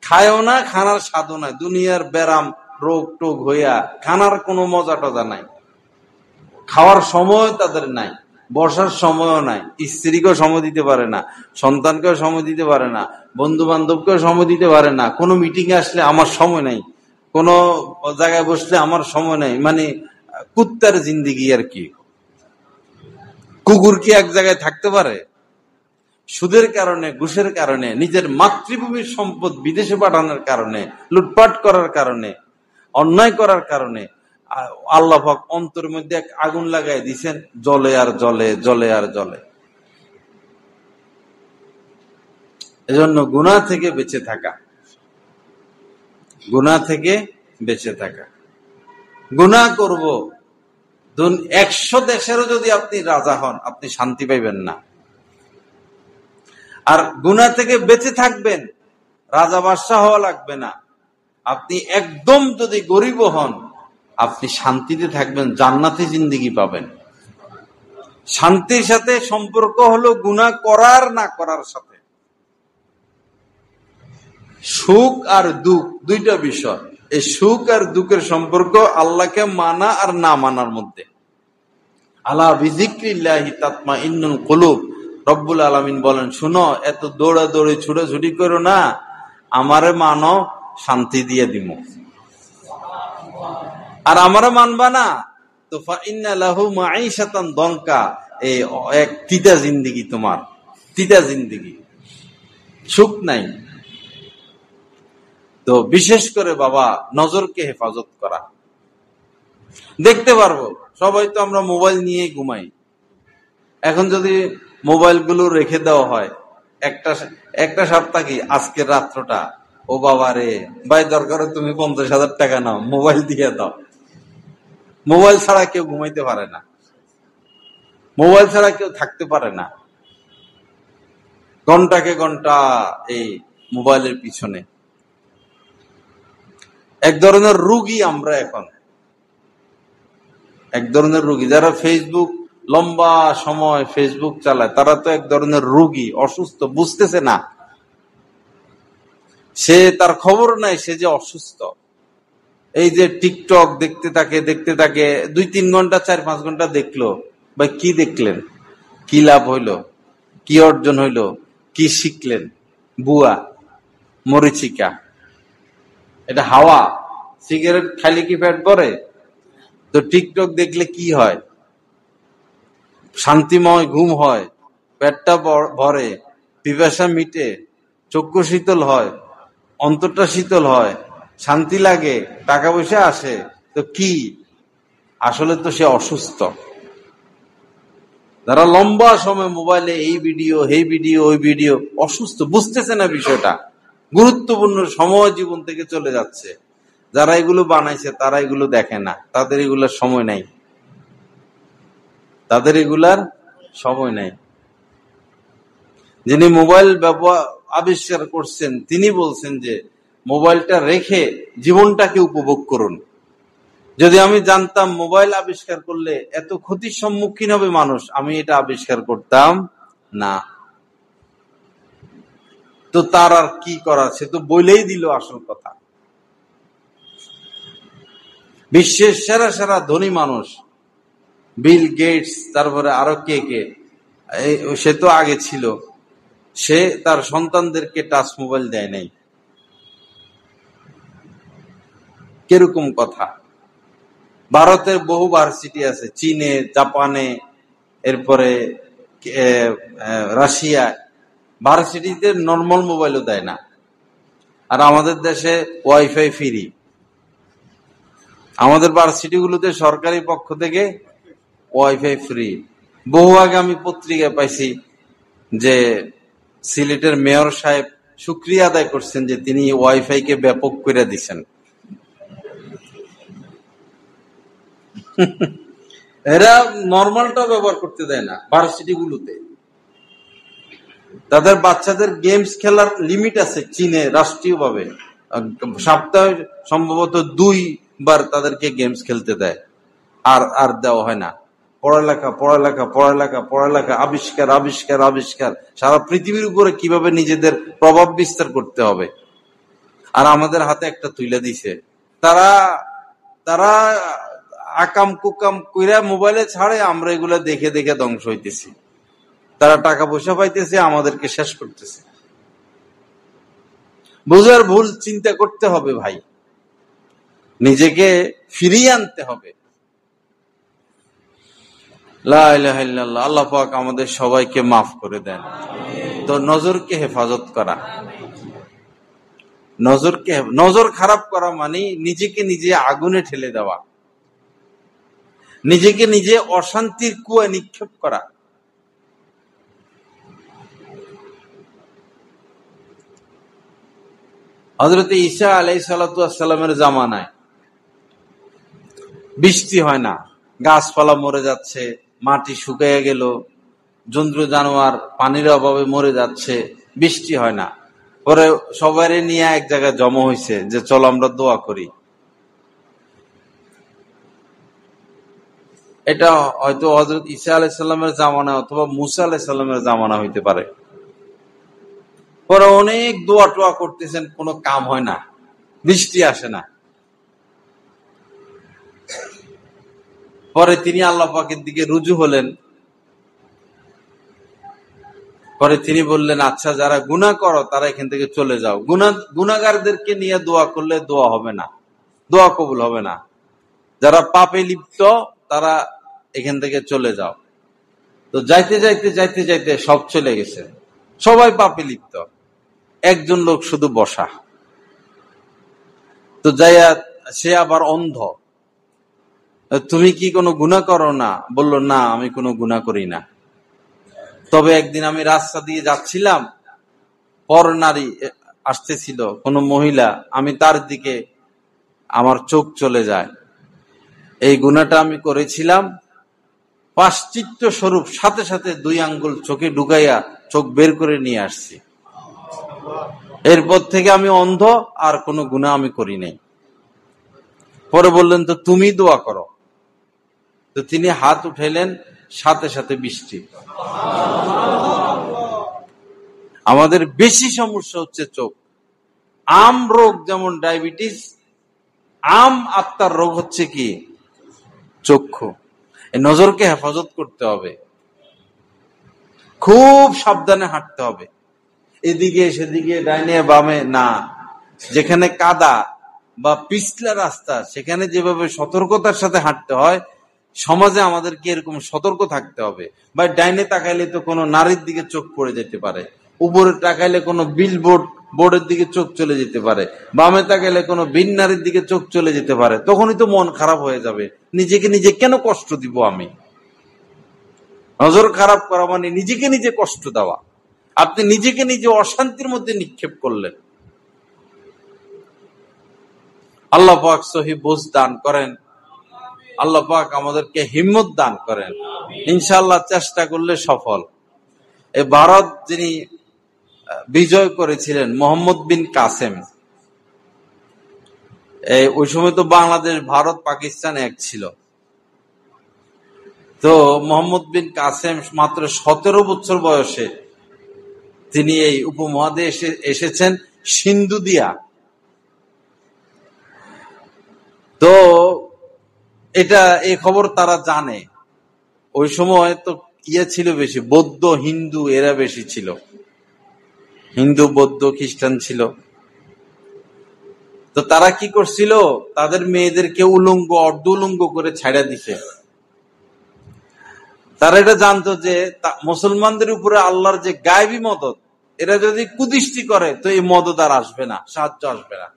খায়ও না, খানার স্বাদও নাই। দুনিয়ার ব্যারাম রোগ টোগ হইয়া খানার কোনো মজা টজা নাই, খাওয়ার সময় তাদের নাই, বসার সময়ও নাই, স্ত্রীকেও সময় দিতে পারে না, সন্তানকেও সময় দিতে পারে না, বন্ধু বান্ধবকেও সময় দিতে পারে না। কোনো মিটিং এ আসলে আমার সময় নাই, কোনো জায়গায় বসলে আমার সময় নাই, মানে কুত্তার জিন্দিগি আর কি। কুকুর কি এক জায়গায় থাকতে পারে? সুদের কারণে, ঘুষের কারণে, নিজের মাতৃভূমির সম্পদ বিদেশে পাঠানোর কারণে, লুটপাট করার কারণে, অন্যায় করার কারণে আল্লাহ পাক অন্তরের মধ্যে এক আগুন লাগাই দিয়েছেন, জ্বলে আর জ্বলে, জ্বলে আর জ্বলে। এজন্য গুনাহ থেকে বেঁচে থাকা, গুনাহ থেকে বেঁচে থাকা। গুনাহ করব 100 দেশেরও যদি আপনি রাজা হন, আপনি শান্তি পাইবেন না। আর গুনাহ থেকে বেঁচে থাকবেন, রাজা বাদশাহ হওয়া লাগবে না। আপনি একদম যদি গরিব হন, আপনি শান্তিতে থাকবেন, জান্নাতি জিন্দেগি পাবেন। শান্তির সাথে সম্পর্ক হলো গুনাহ করার না করার সাথে। সুখ আর দুঃখ দুইটা বিষয়। এই সুখ আর দুঃখের সম্পর্ক আল্লাহকে মানা আর না মানার মধ্যে। আলা বিযিকরিল্লাহি তাতমাইন্নুল কুলুব। রব্বুল আলামিন বলেন, শুনো, এত দৌড়াদৌড়ি ছুটাছুটি করো না, আমারে মানো, শান্তি দিয়ে দিব। আর আমারে মানবা না তো ফাইন্না লাহু মাঈশাতান দনকা, এই এক তিতা জিন্দেগি, তোমার তিতা জিন্দেগি, সুখ নাই। তো বিশেষ করে বাবা, নজরকে হেফাজত করা। দেখতে পারবো সবাই তো আমরা মোবাইল নিয়ে ঘুমাই। এখন যদি মোবাইল গুলো রেখে দেওয়া হয় একটা সপ্তাহ, কি আজকের রাত্রটা, ও বাবা রে ভাই, দরকার তুমি 50,000 টাকা নাও, মোবাইল দিয়ে দাও। মোবাইল ছাড়া কেউ ঘুমাইতে পারে না, মোবাইল ছাড়া কেউ থাকতে পারে না। ঘন্টাকে ঘন্টা এই মোবাইলের পিছনে। এক ধরনের রোগী আমরা এখন, এক ধরনের রোগী। যারা ফেসবুক লম্বা সময় ফেসবুক চালায়, তারা তো এক ধরনের রোগী, অসুস্থ, বুঝতেছে না। সে, তার খবর নাই সে যে অসুস্থ। এই যে টিকটক দেখতে থাকে 2-3 ঘন্টা 4-5 ঘন্টা দেখলো, ভাই কি দেখলেন? কি লাভ হইল? কি অর্জন হইল? কি শিখলেন? বুয়া, মরিচিকা, এটা হাওয়া। সিগারেট খাইলে কি পেট ভরে? তো টিকটক দেখলে কি হয়? শান্তিময় ঘুম হয়, পেটটা ভরে, পিপাসা মিটে, চক্ষু শীতল হয়, অন্তরটা শীতল হয়, শান্তি লাগে, টাকা পয়সা আসে। তো কি? আসলে তো সে অসুস্থ। যারা লম্বা সময় মোবাইলে এই ভিডিও, এই ভিডিও, ওই ভিডিও, অসুস্থ, বুঝতেছে না বিষয়টা। গুরুত্বপূর্ণ সময় জীবন থেকে চলে যাচ্ছে। যারা এগুলো বানাইছে তারা এগুলো দেখে না, তাদের এগুলোর সময় নাই, তাদের এগুলার সময় নাই। যিনি মোবাইল আবিষ্কার করছেন, তিনি বলছেন যে মোবাইলটা রেখে জীবনটাকে উপভোগ করুন। যদি আমি জানতাম মোবাইল আবিষ্কার করলে এত ক্ষতির সম্মুখীন হবে মানুষ, আমি এটা আবিষ্কার করতাম না। তো তার আর কি করার, সে তো বলেই দিল আসল কথা। বিশ্বের সেরা সেরা ধনী মানুষ, বিল গেটস, তারপরে আরো কে কে, সে তো আগে ছিল, সে তার সন্তানদেরকে টাচ মোবাইল দেয় নাই। কিরকম কথা? ভারতের বহু ভার্সিটি আছে, চীনে, জাপানে, এরপরে রাশিয়া, ভার্সিটিতে নর্মাল মোবাইলও দেয় না। আর আমাদের দেশে ওয়াইফাই ফ্রি। আমাদের ভার্সিটি গুলোতে সরকারি পক্ষ থেকে ওয়াইফাই ফ্রি। বহু আগে আমি পত্রিকায় পাইছি যে সিলেটের মেয়র সাহেব শুকরিয়া আদায় করছেন যে তিনি ওয়াইফাই কে ব্যাপক করে দিচ্ছেন। এরা নর্মালটা ব্যবহার করতে দেয় না ভার্সিটি গুলোতে। তাদের বাচ্চাদের গেমস খেলার লিমিট আছে চীনে রাষ্ট্রীয়ভাবে, সপ্তাহে সম্ভবত 2 বার তাদেরকে গেমস খেলতে দেয়, আর দেওয়া হয় না। পড়ালেখা পড়ালেখা পড়ালেখা পড়ালেখা, আবিষ্কার আবিষ্কার আবিষ্কার, সারা পৃথিবীর উপরে কিভাবে নিজেদের প্রভাব বিস্তার করতে হবে। আর আমাদের হাতে একটা তুলে দিছে, তারা তারা আকাম কুকাম কইরা মোবাইলে ছাড়ে, আমরা এগুলা দেখে দেখে ধ্বংস হইতেছি। তারা টাকা পয়সা পাইতেছে, আমাদেরকে শেষ করতেছে। বোঝার ভুল চিন্তা করতে হবে ভাই, নিজেকে ফিরিয়ে আনতে হবে। লা ইলাহা ইল্লাল্লাহ। আল্লাহ পাক আমাদের সবাইকে মাফ করে দেন। তো নজরকে হেফাজত করা, নজর খারাপ করা মানে নিজেকে নিজে আগুনে ঠেলে দেওয়া, নিজেকে নিজে অশান্তির কুয়ায় নিক্ষেপ করা। হযরত ঈসা আলাইহিস সালাতু ওয়াস সালামের জামানায় বৃষ্টি হয় না, গাছপালা মরে যাচ্ছে, মাটি শুকিয়ে গেল, জন্তু জানোয়ার পানির অভাবে মরে যাচ্ছে, বৃষ্টি হয় না। পরে সবাই নিয়ে এক জায়গায় জমা হয়েছে যে চলো আমরা দোয়া করি। এটা হয়তো হযরত ঈসা আলাইহিস সালামের জামানা অথবা মুসা আলাইহিস সালামের জামানা হইতে পারে। পরে অনেক দোয়া টোয়া করতেছেন, কোনো কাম হয় না, বৃষ্টি আসে না। পরে তিনি আল্লাহ পাকের দিকে রুজু হলেন। পরে তিনি বললেন, আচ্ছা যারা গুনাহ করো তারা এখান থেকে চলে যাও, গুনাহগারদেরকে নিয়ে দোয়া করলে দোয়া হবে না, দোয়া কবুল হবে না। যারা পাপে লিপ্ত তারা এখান থেকে চলে যাও। তো যাইতে যাইতে যাইতে যাইতে সব চলে গেছে, সবাই পাপে লিপ্ত, একজন লোক শুধু বসা। তো যাইয়া সে আবার অন্ধ। তুমি কি কোনো গুনাহ করো না? বলল, না আমি কোনো গুনাহ করি না, তবে একদিন আমি রাস্তা দিয়ে যাচ্ছিলাম, পর নারী আসতেছিল, কোন মহিলা, আমি তার দিকে আমার চোখ চলে যায়। এই গুনাহটা আমি করেছিলাম, পাশ্চিত্য স্বরূপ সাথে সাথে 2 আঙ্গুল চোখে ঢুকাইয়া চোখ বের করে নিয়ে আসছি। এরপর থেকে আমি অন্ধ, আর কোনো গুনাহ আমি করি নাই। পরে বললেন, তো তুমি দোয়া করো। তো তিনি হাত উঠাইলেন, সাথে সাথে বৃষ্টি। আমাদের বেশি সমস্যা হচ্ছে চোখ। আম রোগ যেমন ডায়াবেটিস, আম আত্মার রোগ হচ্ছে কি? চক্ষু। এই নজরকে হেফাজত করতে হবে, খুব সাবধানে হাঁটতে হবে, এদিকে সেদিকে ডাইনে বামে না। যেখানে কাদা বা পিছলা রাস্তা সেখানে যেভাবে সতর্কতার সাথে হাঁটতে হয়, সমাজে আমাদেরকে এরকম সতর্ক থাকতে হবে। বা ডাইনে তাকাইলে তো কোনো নারীর দিকে চোখ পড়ে যেতে পারে, উপরে তাকাইলে কোনো বোর্ডের দিকে চোখ চলে যেতে পারে, বামে তাকাইলে কোনো ভিন নারীর দিকে চোখ চলে যেতে পারে। তখনই তো মন খারাপ হয়ে যাবে, নিজেকে নিজে কেন কষ্ট দিব আমি? নজর খারাপ করা মানে নিজেকে নিজে কষ্ট দেওয়া। আপনি নিজেকে নিজে অশান্তির মধ্যে নিক্ষেপ করলেন। আল্লাহ পাক সহি বুঝ দান করেন, আল্লাহ পাক আমাদেরকে হিম্মত দান করেন। ইনশাআল্লাহ চেষ্টা করলে সফল। এই ভারত যিনি বিজয় করেছিলেন, মোহাম্মদ বিন কাসেম, ওই সময় তো বাংলাদেশ, ভারত, পাকিস্তান এক ছিল। তো মোহাম্মদ বিন কাসেম মাত্র 17 বছর বয়সে তিনি এই উপমহাদেশে এসেছেন সিন্ধু দিয়া। তো এই খবর তারা জানে। ওই সময় তো ছিল বেশি, বৌদ্ধ হিন্দু এরা বেশি ছিল, হিন্দু বৌদ্ধ খ্রিস্টান ছিল। তো তারা কি করছিল, তাদের মেয়েদেরকে উলঙ্গ অর্ধ উলঙ্গ করে ছাড়া দিছে। তারা এটা জানতো যে মুসলমানদের উপরে আল্লাহর যে গায়েবী মদদ, এরা যদি কুদৃষ্টি করে তো এই মদদ আর আসবে না, সাহায্য আসবে না।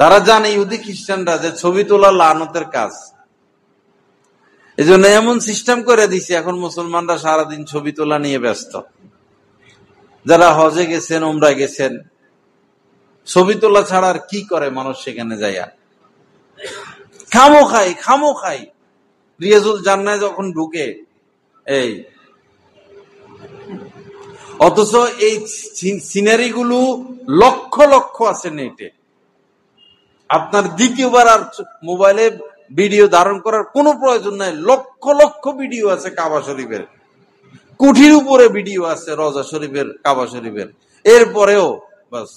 তারা জানে ইহুদি খ্রিস্টানরা যে ছবি তোলা লানতের কাজ, এই জন্য এমন সিস্টেম করে দিছে, এখন মুসলমানরা সারাদিন ছবি তোলা নিয়ে ব্যস্ত। যারা হজে গেছেন, উমরায় গেছেন, ছবি তোলা ছাড়া আর কি করে মানুষ সেখানে যাইয়া? খামো খাই রিয়াজুল জান্নায় যখন ঢুকে, এই অথচ এই সিনারি গুলো লক্ষ লক্ষ আছে নেটে। আপনার দ্বিতীয়বার আর মোবাইলে ভিডিও ধারণ করার কোনো প্রয়োজন নাই। লক্ষ লক্ষ ভিডিও আছে কাবা শরীফের, কুঠির উপরে ভিডিও আছে রওজা শরীফের, কাবা শরীফের। এরপরেও বাস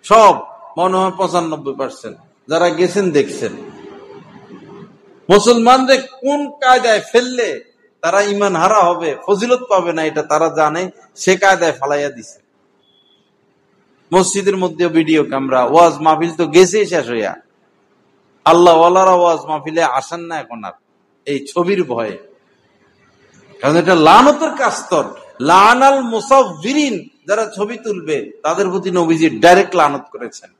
সব মনে হয় 95% যারা গেছেন দেখছেন। মুসলমানদের কোন কায়দায় ফেললে তারা ইমান হারা হবে, ফজিলত পাবে না, এটা তারা জানে, সে কায়দায় ফালাইয়া দিছে। মসজিদের মধ্যে ভিডিও ক্যামেরা, ওয়াজ মাহফিল তো গেছেই শেষ হইয়া। আল্লাহ ওয়ালারা ওয়াজ মাহফিলে আসেন না এখন আর, এই ছবির ভয়ে। কারণ এটা লানতের কাস্তর। লানাল মুসাফিরিন, যারা ছবি তুলবে তাদের প্রতি নবীজি ডাইরেক্ট লানত করেছেন।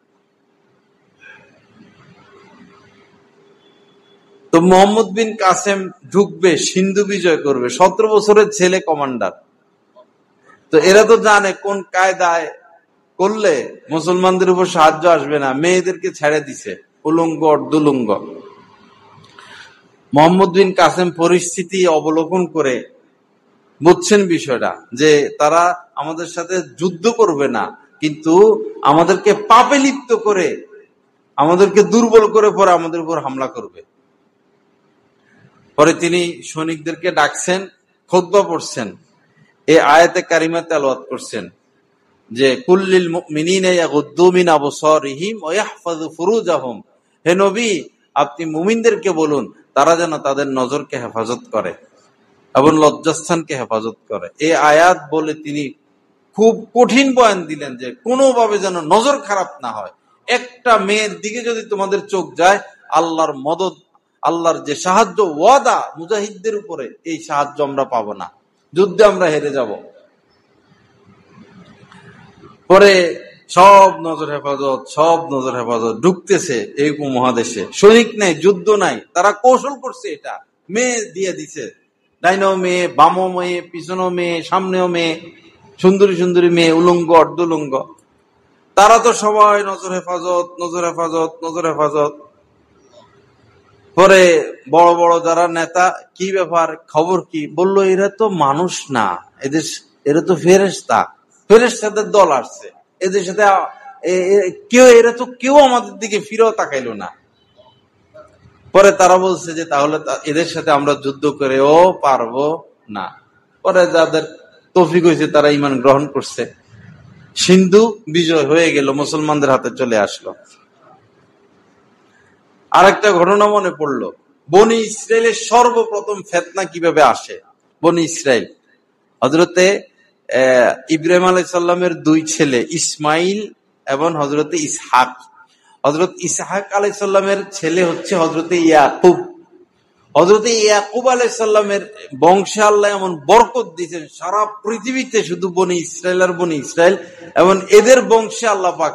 তো মোহাম্মদ বিন কাসেম ঢুকবে, সিন্ধু বিজয় করবে, 17 বছরের ছেলে কমান্ডার। তো এরা তো জানে কোন কায়দায় করলে মুসলমানদের উপর সাহায্য আসবে না, মেয়েদেরকে ছেড়ে দিছে উলঙ্গ অর্ধুলঙ্গ। মোহাম্মদ বিন কাসেম পরিস্থিতি অবলোকন করে বুঝছেন বিষয়টা, যে তারা আমাদের সাথে যুদ্ধ করবে না, কিন্তু আমাদেরকে পাপে লিপ্ত করে, আমাদেরকে দুর্বল করে পরে আমাদের উপর হামলা করবে। পরে তিনি সৈনিকদেরকে ডাকছেন, খুতবা পড়ছেন, এই আয়াতে কারিমা তেলাওয়াত করছেন যে কুল্লিল মুমিনিনা ইয়াগুদ্দু মিন আবসারিহিম ওয়া ইয়াহফাযু ফুরুজাহুম। হে নবী, আপনি মুমিনদেরকে বলুন তারা যেন তাদের নজরকে হেফাজত করে এবং লজ্জাস্থানকে হেফাজত করে। এই আয়াত বলে তিনি খুব কঠিন বয়ান দিলেন যে কোনোভাবে যেন নজর খারাপ না হয়। একটা মেয়ের দিকে যদি তোমাদের চোখ যায়, আল্লাহর মদদ, আল্লাহর যে সাহায্য ওয়াদা মুজাহিদদের উপরে, এই সাহায্য আমরা পাবো না, যুদ্ধে আমরা হেরে যাব। পরে সব নজর হেফাজত ঢুকতেছে এই উপমহাদেশে। সৈনিক নাই, যুদ্ধ নাই, তারা কৌশল করছে। এটা মেয়ে দিয়ে দিছে, ডাইনও মেয়ে, বামও মেয়ে, পিছনেও মেয়ে, সামনেও মেয়ে, সুন্দরী সুন্দরী মেয়ে, উলঙ্গ অর্ধুলঙ্গ। তারা তো সবাই নজর হেফাজত। পরে বড় বড় যারা নেতা, কি ব্যাপার, খবর কি, বললো এরা তো মানুষ না, এরা তো ফেরেশতাদের দল আসছে, এদের সাথে কেউ আমাদের দিকে ফিরেও তাকাইলো না। পরে তারা বলছে যে তাহলে এদের সাথে আমরা যুদ্ধ করেও পারবো না। পরে যাদের তৌফিক হয়েছে তারা ঈমান গ্রহণ করছে, সিন্ধু বিজয় হয়ে গেল, মুসলমানদের হাতে চলে আসলো। আরেকটা ঘটনা মনে পড়লো, বনি ইসরায়েলের সর্বপ্রথম ফিতনা কিভাবে আসে। বনি ইসরায়েল, হযরতে ইব্রাহিম আলাইহিস সালামের 2 ছেলে ইসমাইল এবং হযরতে ইসহাক। হযরত ইসহাক আলাইহিস সালামের ছেলে হচ্ছে হযরতে ইয়াকুব। হযরতে ইয়াকুব আলাইহিস সালামের বংশে আল্লাহ এমন বরকত দিয়েছেন, সারা পৃথিবীতে শুধু বনি ইসরায়েল আর বনি ইসরায়েল, এবং এদের বংশে আল্লাহ পাক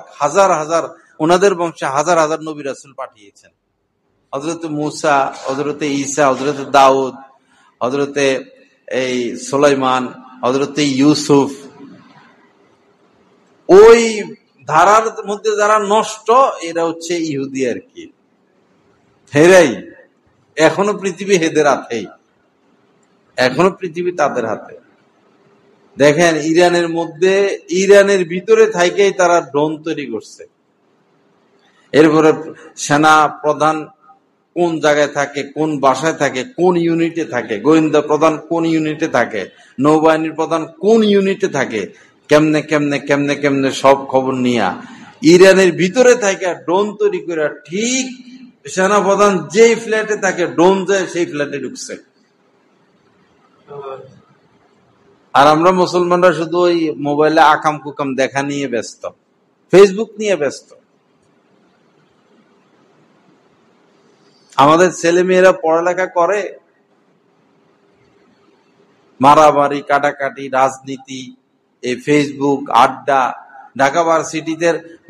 ওনাদের বংশে হাজার হাজার নবী রাসূল পাঠিয়েছেন। হযরতে মূসা, হযরতে ঈসা, হযরতে দাউদ, হযরতে সুলাইমান, হযরতে ইউসুফ। ওই ধারার মধ্যে যারা নষ্ট, এরা হচ্ছে ইহুদি আর কি, হেরাই এখনো পৃথিবী হেদের হাতেই, এখনো পৃথিবী তাদের হাতে। দেখেন ইরানের ভিতরে থাইকেই তারা ড্রোন তৈরি করছে। এরপরে সেনা প্রধান কোন জায়গায় থাকে, কোন বাসায় থাকে, কোন ইউনিটে থাকে, গোয়েন্দা প্রধান কোন ইউনিটে থাকে, নৌবাহিনীর প্রধান কোন ইউনিটে থাকে, কেমনে সব খবর নিয়ে ইরানের ভিতরে থাকে ড্রোন তৈরি করে, ঠিক সেনা প্রধান যেই ফ্ল্যাটে থাকে ড্রোন যায় সেই ফ্ল্যাটে ঢুকছে। আর আমরা মুসলমানরা শুধু ওই মোবাইলে আকাম কুকাম দেখা নিয়ে ব্যস্ত, ফেসবুক নিয়ে ব্যস্ত। আমাদের ছেলে মেয়েরা পড়ালেখা করে, মারামারি, কাটাকাটি, রাজনীতি, এই ফেসবুক, আড্ডা। ঢাকা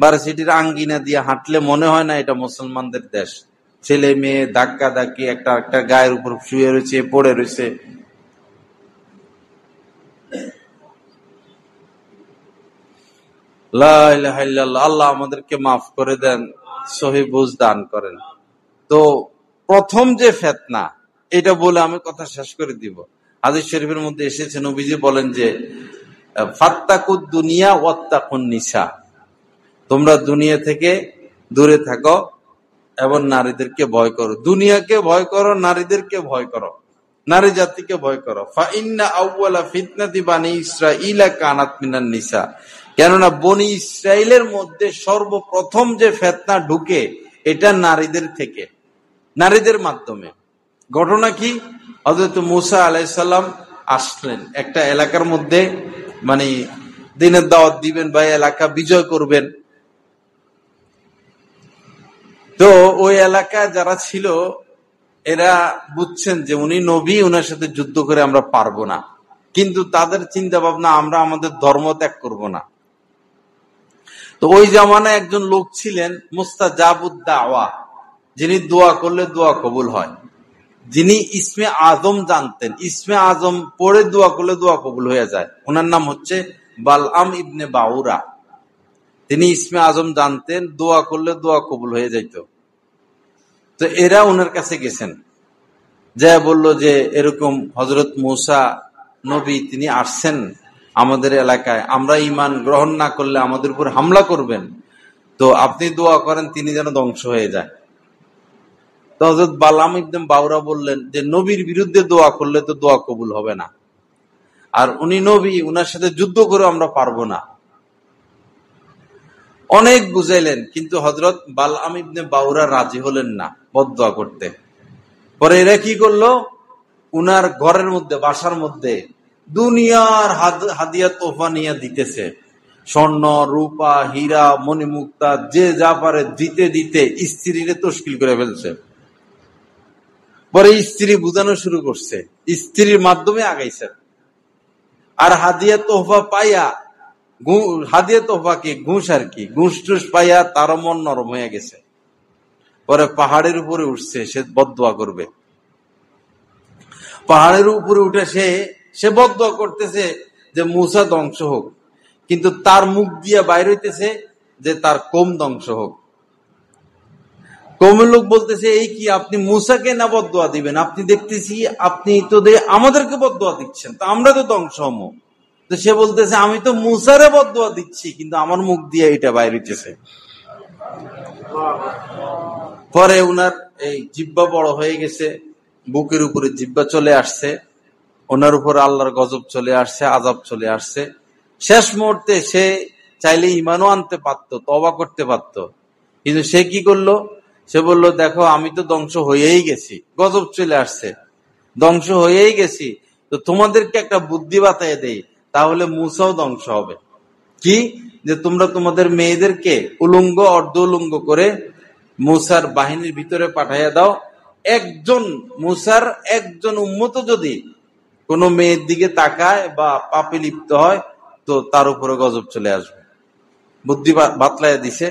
ভার্সিটির আঙ্গিনা দিয়ে হাঁটলে মনে হয় না এটা মুসলমানদের দেশ। ছেলে মেয়ে ধাক্কা ধাক্কি, একটা গায়ের উপর শুয়ে রয়েছে, পড়ে রয়েছে। লা ইলাহা ইল্লাল্লাহ। আল্লাহ আমাদেরকে মাফ করে দেন, সহিহ বুঝ দান করেন। তো প্রথম যে ফিতনা, এটা বলে আমি কথা শেষ করে দিব। হাদিস শরীফের মধ্যে এসেছে, নবীজি বলেন যে ফাত্তাকুদ দুনিয়া ওয়াত্তাকুন নিসা, তোমরা দুনিয়া থেকে দূরে থাকো এবং নারীদেরকে ভয় করো। দুনিয়াকে ভয় করো, নারীদেরকে ভয় করো, নারী জাতিকে ভয় করো। ফাইন্না আউওয়ালা ফিতনাতি বানি ইসরাঈলা কানাত মিনান নিসা, কেননা বনি ইসরাইলের মধ্যে সর্বপ্রথম যে ফিতনা ঢুকে এটা নারীদের থেকে, নারীদের মাধ্যমে। ঘটনা কি? হযরত মূসা আলাইহিস সালাম আসলেন একটা এলাকার মধ্যে, মানে দিনের দাওয়াত দিবেন বা এলাকা বিজয় করবেন। তো ওই এলাকায় যারা ছিল এরা বুঝছেন যে উনি নবী, উনার সাথে যুদ্ধ করে আমরা পারবো না, কিন্তু তাদের চিন্তা ভাবনা আমরা আমাদের ধর্ম ত্যাগ করবো না। তো ওই জামানায় একজন লোক ছিলেন মুস্তাজাবুদ দাওয়া, যিনি দোয়া করলে দোয়া কবুল হয়, যিনি ইসমে আজম জানতেন, ইসমে আজম পড়ে দোয়া করলে দোয়া কবুল হয়ে যায়। ওনার নাম হচ্ছে বালআম ইবনে বাউরা। তিনি ইসমে আজম জানতেন, দোয়া করলে দোয়া কবুল হয়ে যাইত। তো এরা ওনার কাছে গেছেন, যা বলল যে এরকম হযরত মূসা নবী তিনি আসছেন আমাদের এলাকায়, আমরা ঈমান গ্রহণ না করলে আমাদের উপর হামলা করবেন, তো আপনি দোয়া করেন তিনি যেন ধ্বংস হয়ে যায়। তো হযরত বালআম ইবনে বাউরা বললেন যে নবীর বিরুদ্ধে দোয়া করলে তো দোয়া কবুল হবে না, আর উনি নবী, উনার সাথে যুদ্ধ করে আমরা পারবো না। অনেক বুঝাইলেন, কিন্তু হযরত বালআম ইবনে বাউরা রাজি হলেন না বদদোয়া করতে। পরে এরা কি করলো, উনার ঘরের মধ্যে, বাসার মধ্যে দুনিয়ার হাদিয়া তোফা নিয়ে দিতেছে, স্বর্ণ রূপা হীরা মণিমুক্তা যে যা পারে দিতে দিতে স্ত্রীরে তশকিল করে ফেলছে। পরে স্ত্রী বুঝানো শুরু করছে, স্ত্রীর মাধ্যমে আগাইছে। আর হাদিয়া তোফা পাইয়া, হাদিয়া তোফা কি ঘুষ, আর কি ঘুষ টুস পাইয়া তার মন নরম হয়ে গেছে। পরে পাহাড়ের উপরে উঠছে, সে বদদোয়া করবে। পাহাড়ের উপরে উঠে সে বদদোয়া করতেছে যে মূসা ধ্বংস হোক, কিন্তু তার মুখ দিয়ে বাইর হইতেছে যে তার কম ধ্বংস হোক। কমের লোক বলতেছে, এই কি আপনি মূসাকে না বদদোয়া দিবেন? আপনি দেখতেছি আপনি তো আমাদেরকে বদদোয়া দিচ্ছেন, তো আমরা তো ধ্বংস হবো। তো সে বলতেছে, আমি তো মূসারে বদদোয়া দিচ্ছি, কিন্তু আমার মুখ দিয়ে এটা বাইর হইতেছে। পরে উনার এই জিহ্বা বড় হয়ে গেছে, বুকের উপরে জিহ্বা চলে আসছে, ওনার উপর আল্লাহর গজব চলে আসছে, আযাব চলে আসছে। শেষ মুহূর্তে সে চাইলে ঈমানও আনতে পারত, তওবা করতে পারত, কিন্তু সে কি করলো? সে বলল, দেখো আমি তো ধ্বংস হয়েই গেছি, গজব চলে আসছে, ধ্বংস হয়েই গেছি, তো তোমাদেরকে একটা বুদ্ধি বাতায় দেই, তাহলে মূসাও ধ্বংস হবে। কি? যে তোমরা তোমাদের মেয়েদেরকে উলঙ্গ অর্ধ উলঙ্গ করে মূসার বাহিনীর ভিতরে পাঠাইয়া দাও। একজন মূসার একজন উম্মত যদি কোন মেয়ের দিকে তাকায় বা পাপে লিপ্ত হয়, তো তার উপরে গজব চলে আসবে। বুদ্ধি বাতলাইয়া দিছে।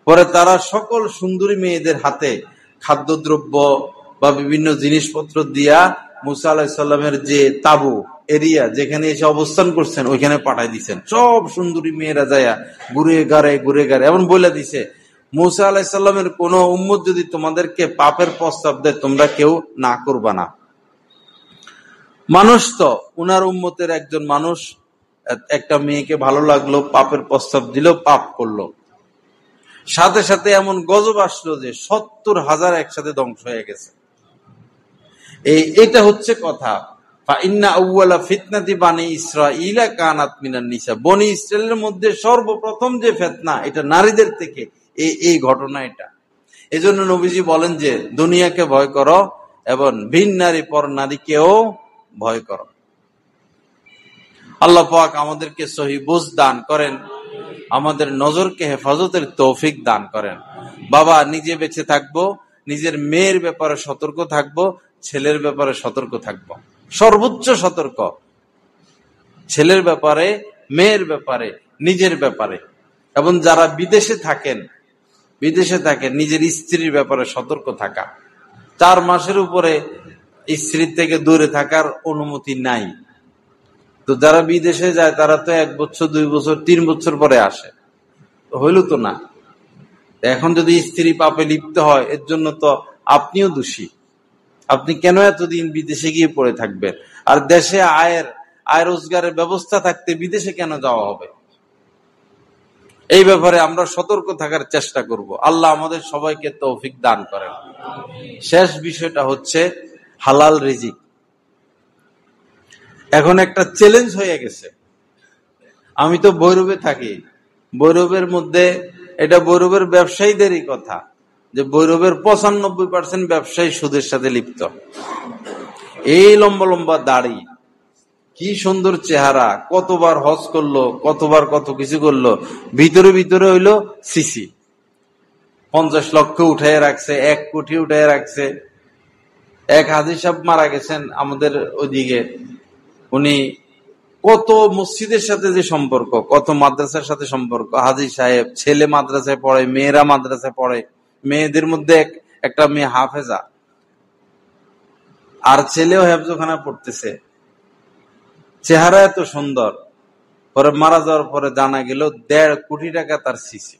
পরে তারা সকল সুন্দরী মেয়েদের হাতে খাদ্যদ্রব্য বা বিভিন্ন জিনিসপত্র দিয়া মূসা আলাইহিস সালামের যে তাবু এরিয়া, যেখানে এসে অবস্থান করছেন, ওইখানে পাঠাই দিচ্ছেন। সব সুন্দরী মেয়েরা যায়া ঘুরে গাড়ে এমন বলে দিছে, মূসা আলাইহিস সালামের কোন উম্মত যদি তোমাদেরকে পাপের প্রস্তাব দেয়, তোমরা কেউ না করবা না। মানুষ তো, উনার উম্মতের একজন মানুষ একটা মেয়েকে ভালো লাগলো, পাপের প্রস্তাব দিল, পাপ করলো, সাথে সাথে এমন গজব আসলো যে 70,000 একসাথে ধ্বংস হয়ে গেছে। এটা হচ্ছে কথা। বনি ইসরাইলের মধ্যে সর্বপ্রথম যে ফিতনা, এটা নারীদের থেকে, এই ঘটনা এটা। এই জন্য নবীজি বলেন যে দুনিয়াকে ভয় করো এবং ভিন নারী পর নারীকেও ভয় করো। আল্লাহ পাক আমাদেরকে সহি বুঝ দান করেন, আমাদের নজরকে হেফাজতের তৌফিক দান করেন। বাবা, নিজে বেঁচে থাকবো, নিজের মেয়ের ব্যাপারে সতর্ক থাকবো, ছেলের ব্যাপারে সতর্ক থাকবো, সর্বোচ্চ সতর্ক, ছেলের ব্যাপারে, মেয়ের ব্যাপারে, নিজের ব্যাপারে। এবং যারা বিদেশে থাকেন নিজের স্ত্রীর ব্যাপারে সতর্ক থাকা। 4 মাসের উপরে স্ত্রীর থেকে দূরে থাকার অনুমতি নাই। তো যারা বিদেশে যায় তারা তো 1 বছর 2 বছর 3 বছর পরে আসে, হইল তো না। এখন যদি স্ত্রী পাপে লিপ্ত হয়, এর জন্য তো আপনিও দোষী। আপনি কেন এতদিন বিদেশে গিয়ে পড়ে থাকবেন? আর দেশে আয়ের আয় রোজগারের ব্যবস্থা থাকতে বিদেশে কেন যাওয়া হবে? এই ব্যাপারে আমরা সতর্ক থাকার চেষ্টা করব। আল্লাহ আমাদের সবাইকে তৌফিক দান করেন। শেষ বিষয়টা হচ্ছে হালাল রিজিক। এখন একটা চ্যালেঞ্জ হয়ে গেছে। আমি তো ভৈরবে থাকি, ভৈরবের মধ্যে এটা ভৈরবের ব্যবসায়ীদেরই কথা যে ভৈরবের 95% ব্যবসায়ী সুদের সাথে লিপ্ত। এই লম্বা লম্বা দাড়ি, কি সুন্দর চেহারা, কতবার হজ করলো, কতবার কত কিছু করলো, ভিতরে ভিতরে হইলো সিসি। 50 লক্ষ উঠাই রাখছে, 1 কোটি উঠাই রাখছে। এক হাজী সাহেব মারা গেছেন আমাদের ওইদিকে, উনি কত মসজিদের সাথে যে সম্পর্ক, কত মাদ্রাসার সাথে সম্পর্ক। হাজী সাহেব ছেলে মাদ্রাসায় পড়ে, মেয়েরা মাদ্রাসায় পড়ে, মেয়েদের মধ্যে একটা মেয়ে হাফেজা, আর ছেলেও হেফজখানা পড়তেছে। চেহারা এত সুন্দর। পরে মারা যাওয়ার পরে জানা গেল 1.5 কোটি টাকা তার সিসি,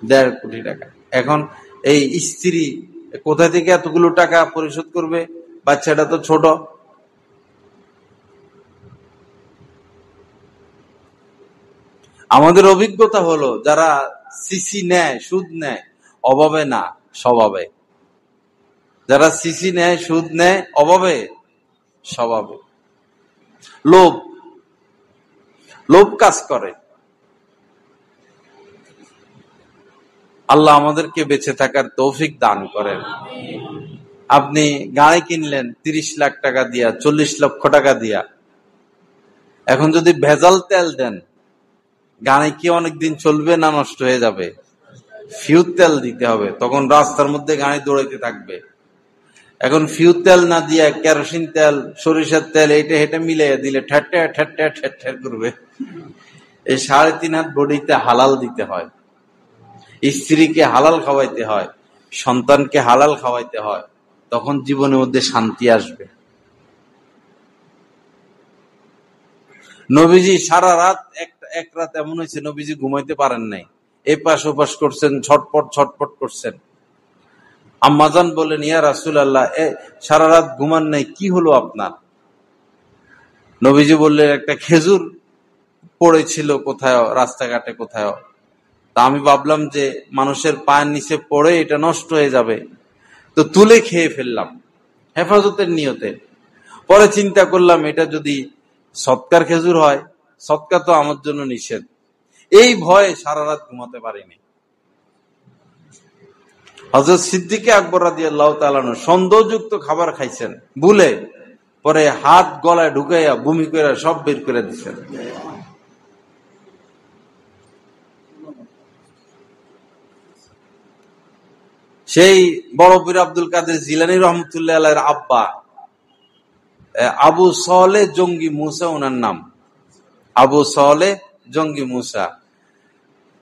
1.5 কোটি টাকা। এখন এই স্ত্রী কোথা থেকে এতগুলো টাকা পরিশোধ করবে? বাচ্চাটা তো ছোট। আমাদের অভিজ্ঞতা হলো যারা সিসি নেয়, সুদ নেয়, অভাবে না স্বভাবে। যারা সিসি নেয়, সুদ নেয়, অভাবে স্বভাবে। লোভ, লোভ কাজ করে। আল্লাহ আমাদেরকে বেঁচে থাকার তৌফিক দান করেন। আপনি গাড়ি কিনলেন 30 লাখ টাকা দিয়া, 40 লক্ষ টাকা দিয়া। এখন যদি ভেজাল তেল দেন, গাড়ি কি অনেকদিন চলবে না নষ্ট হয়ে যাবে? ফিউজ তেল দিতে হবে, তখন রাস্তার মধ্যে গাড়ি দৌড়াইতে থাকবে। এখন ফিউজ তেল না দিয়া কেরোসিন তেল, সরিষার তেল, এটা হেঁটে মিলিয়ে দিলে ঠেটে ঠেটে ঠেটে করবে। এই 3.5 হাত বডিতে হালাল দিতে হয়, স্ত্রীকে হালাল খাওয়াইতে হয়, সন্তানকে হালাল খাওয়াইতে হয়, তখন জীবনের মধ্যে শান্তি আসবে। নবীজি সারা রাত, এক রাত এমন হয়েছে নবীজি ঘুমাইতে পারেন নাই, এপাশ ওপাশ করছেন, ছটপট ছটপট করছেন। আম্মাজান বলেন, ইয়া রাসূলুল্লাহ, সারা রাত ঘুমান নাই, কি হলো আপনার? নবীজি বললেন, একটা খেজুর পড়েছিল কোথায়, রাস্তাঘাটে কোথায়। তা আমি ভাবলাম যে মানুষের পায়ের নিচে পড়ে এটা নষ্ট হয়ে যাবে, তো তুলে খেয়ে ফেললাম হেফাজতের নিয়তে। পরে চিন্তা করলাম এটা যদি সৎকার খেজুর হয়, সৎকার তো আমার জন্য নিষেধ। এই ভয়ে সারা রাত ঘুমাতে পারিনি। হযরত সিদ্দিক আকবর রাদিয়াল্লাহু তাআলা আনহু সন্দেহযুক্ত খাবার খাইছেন ভুলে, পরে হাত গলায় ঢুকাইয়া বমি করে সব বের করে দিচ্ছেন। সেই বড় পীর আব্দুল কাদের জিলানী রহমতুল্লাহ আলাইহির আব্বা আবু সালেহ জঙ্গি মুসা, ওনার নাম আবু সালেহ জঙ্গি মুসা।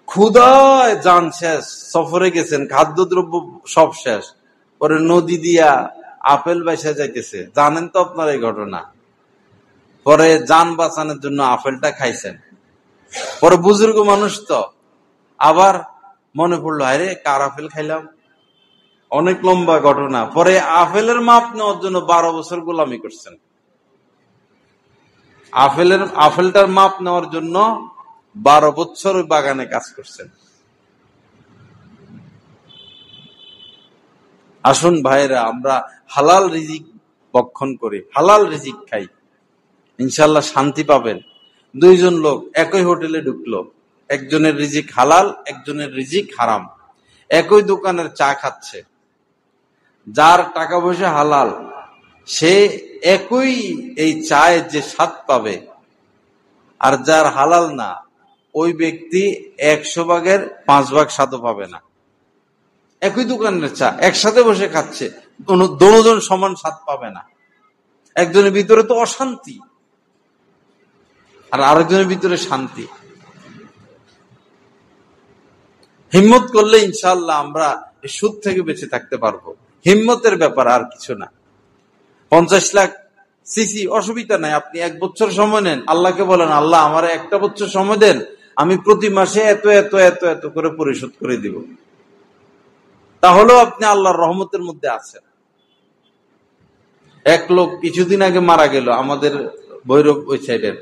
ক্ষুধায় জান শেষ, সফরে গেছেন, খাদ্যদ্রব্য সব শেষ, পরে নদী দিয়া আপেল বাইসা যাইতেছে। জানেন তো আপনার এই ঘটনা। পরে জান বাঁচানোর জন্য আপেলটা খাইছেন। পরে বুজুর্গ মানুষ তো আবার মনে পড়লো, আরে কার আপেল খাইলাম, অনেক লম্বা ঘটনা। পরে আপেলের মাপ নেওয়ার জন্য 12 বছর গোলামি করছেন। আপেলটার মাপ নেওয়ার জন্য 12 বছর ওই বাগানে কাজ করছেন। আসুন ভাইরা, আমরা হালাল রিজিক ভক্ষণ করি, হালাল রিজিক খাই, ইনশাল্লাহ শান্তি পাবেন। 2 জন লোক একই হোটেলে ঢুকলো, একজনের রিজিক হালাল, একজনের রিজিক হারাম। একই দোকানের চা খাচ্ছে, যার টাকা পয়সা হালাল সে একই এই চায়ের যে স্বাদ পাবে, আর যার হালাল না ওই ব্যক্তি 100 ভাগের 5 ভাগ স্বাদও পাবে না। একই দোকানের চা একসাথে বসে খাচ্ছে, দুজন সমান স্বাদ পাবে না। একজনের ভিতরে তো অশান্তি, আর আরেকজনের ভিতরে শান্তি। হিম্মত করলে ইনশাআল্লাহ আমরা সুদ থেকে বেঁচে থাকতে পারবো। হিম্মতের ব্যাপার, আর কিছু না। 50 লাখ সিসি অসুবিধা নাই, আপনি 1 বছর সময় নেন, আল্লাহকে বলেন, আল্লাহ আমার 1 বছর সময় দেন, আমি প্রতি মাসে এত এত এত এত করে পরিশোধ করে দিব। তাহলেও আপনি আল্লাহর রহমতের মধ্যে আছেন। এক লোক কিছুদিন আগে মারা গেল আমাদের ভৈরব ওই সাইডের।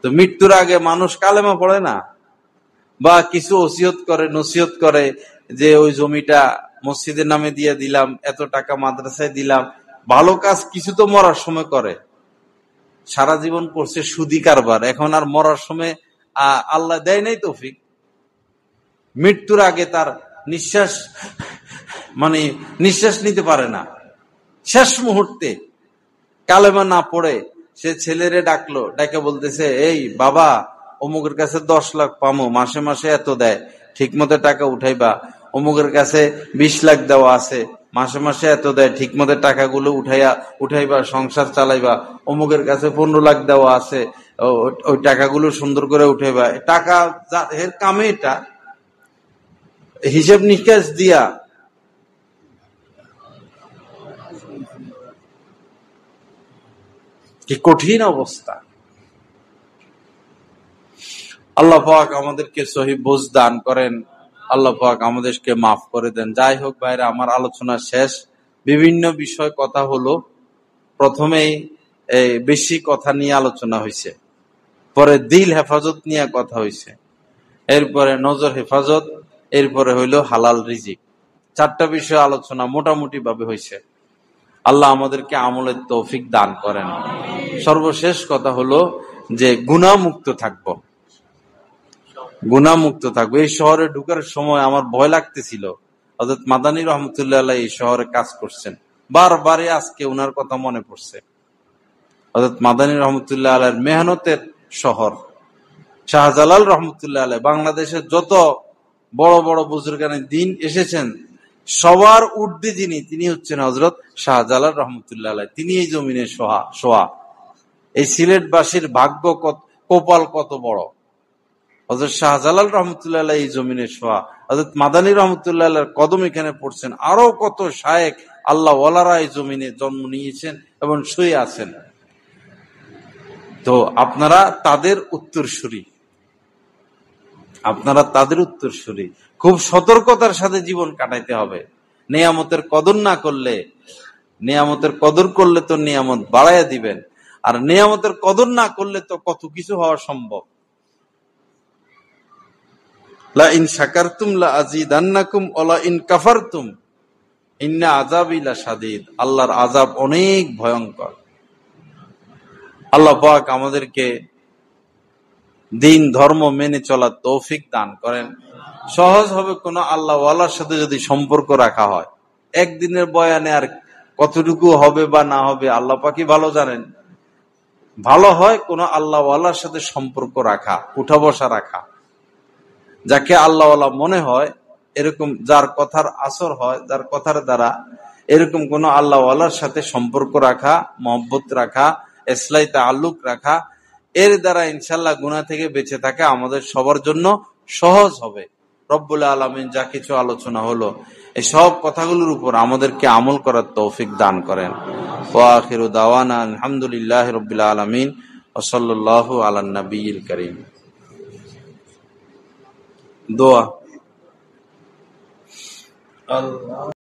তো মৃত্যুর আগে মানুষ কালেমা পড়ে না, বা কিছু ওসিয়ত করে, নসিহত করে যে ওই জমিটা মসজিদের নামে দিয়ে দিলাম, এত টাকা মাদ্রাসায় দিলাম। ভালো কাজ কিছু তো মরার সময় করে, সারা জীবন করছে সুদি কারবার, এখন আর মরার সময় আল্লাহ দেয় নাই তৌফিক। মৃত্যুর আগে তার নিঃশ্বাস নিঃশ্বাস নিতে পারে না, শেষ মুহূর্তে কালেমা না পড়ে সে ছেলেরে ডাকলো, ডাকে বলতেছে, এই বাবা, অমুকের কাছে 10 লাখ পামো, মাসে মাসে এত দেয়, ঠিক মতো টাকা উঠাইবা। অমুকের কাছে 20 লাখ দেওয়া আছে, মাসে মাসে এত দেয়, ঠিক মতো টাকাগুলো উঠাইবা, সংসার চালাইবা। অমুকের কাছে 15 লাখ দেওয়া আছে, ওই টাকাগুলো সুন্দর করে উঠাইবা। টাকা এর কামে এটা হিসেব নিকাশ দিয়া কি কঠিন অবস্থা। আল্লাহ পাক আমাদেরকে সহি বুঝ দান করেন, আল্লাহ পাক আমাদেরকে মাফ করে দেন। যাই হোক ভাইরা, আমার আলোচনা শেষ। বিভিন্ন বিষয় কথা হলো। প্রথমেই বেশি কথা নিয়ে আলোচনা হয়েছে, পরে দিল হেফাজত নিয়ে কথা হয়েছে, এরপরে নজর হেফাজত, এরপরে হইল হালাল রিজিক। 4টা বিষয় আলোচনা মোটামুটি ভাবে হয়েছে। আল্লাহ আমাদেরকে আমলের তৌফিক দান করেন। সর্বশেষ কথা হলো যে গুনাহমুক্ত থাকবো, গুনাহমুক্ত থাকবো। এই শহরে ঢুকার সময় আমার ভয় লাগতেছিল। হযরত মাদানী রহমতুল্লাহ আলাইহি এই শহরে কাজ করছেন, বারবারই আজকে উনার কথা মনে পড়ছে। হযরত মাদানী রহমতুল্লাহ আলাইহির মেহনতের শহর। শাহজালাল রহমতুল্লাহ আলাইহি বাংলাদেশের যত বড় বড় বুজুর্গানে দিন এসেছেন সবার ঊর্ধ্বে যিনি, তিনি হচ্ছেন হযরত শাহজালাল রহমতুল্লাহ আলাইহি। তিনি এই জমিনের সোয়া। এই সিলেটবাসীর ভাগ্য কপাল কত বড়। হযরত শাহজালাল রহমতুল্লাহ আলাইহি এই জমিনের সোয়া। হযরত মাদানী রহমতুল্লাহ আলাইহির কদম এখানে পড়ছেন। আরো কত শায়েখ আল্লাহ ওয়ালারা এই জমিনে জন্ম নিয়েছেন এবং শুয়ে আছেন। তো আপনারা তাদের উত্তরসূরি, খুব সতর্কতার সাথে জীবন কাটাইতে হবে। নিয়ামতের কদর না করলে, নিয়ামতের কদর করলে তো নিয়ামত বাড়াইয়া দিবেন, আর নিয়ামতের কদর না করলে তো কত কিছু হওয়া সম্ভব। লা ইন শাকারতুম লা আযীদান্নাকুম ওয়া লা ইন কাফারতুম ইন্না আযাবি লাশাদীদ। আল্লাহর আযাব অনেক ভয়ঙ্কর। আল্লাহ পাক আমাদেরকে দিন ধর্ম মেনে চলার তৌফিক দান করেন। সহজ হবে কোন আল্লাহ ওয়ালার সাথে যদি সম্পর্ক রাখা হয়। একদিনের বয়ানে আর কতটুকু হবে বা না হবে আল্লাহ পাকই ভালো জানেন। ভালো হয় কোন আল্লাহ ওয়ালার সাথে সম্পর্ক রাখা, উঠা বসা রাখা। যাকে আল্লাহ ওয়ালা মনে হয়, এরকম যার কথার আসর হয়, যার কথার দ্বারা এরকম কোন আল্লাহ ওয়ালার সাথে সম্পর্ক রাখা, মহব্বত রাখা, ইসলাহি তাআল্লুক রাখা, এর দ্বারা ইনশাআল্লাহ গুনাহ থেকে বেঁচে থাকা আমাদের সবার জন্য সহজ হবে। রব্বুল আলামিন যা কিছু আলোচনা হলো, এই সব কথাগুলোর উপর আমাদেরকে আমল করার তৌফিক দান করেন। ওয়া আখিরু দাওয়ানা আলহামদুলিল্লাহি রাব্বিল আলামিন ওয়া সাল্লাল্লাহু আলান নাবিয়্যিল কারীম। দোয়া। আল্লাহ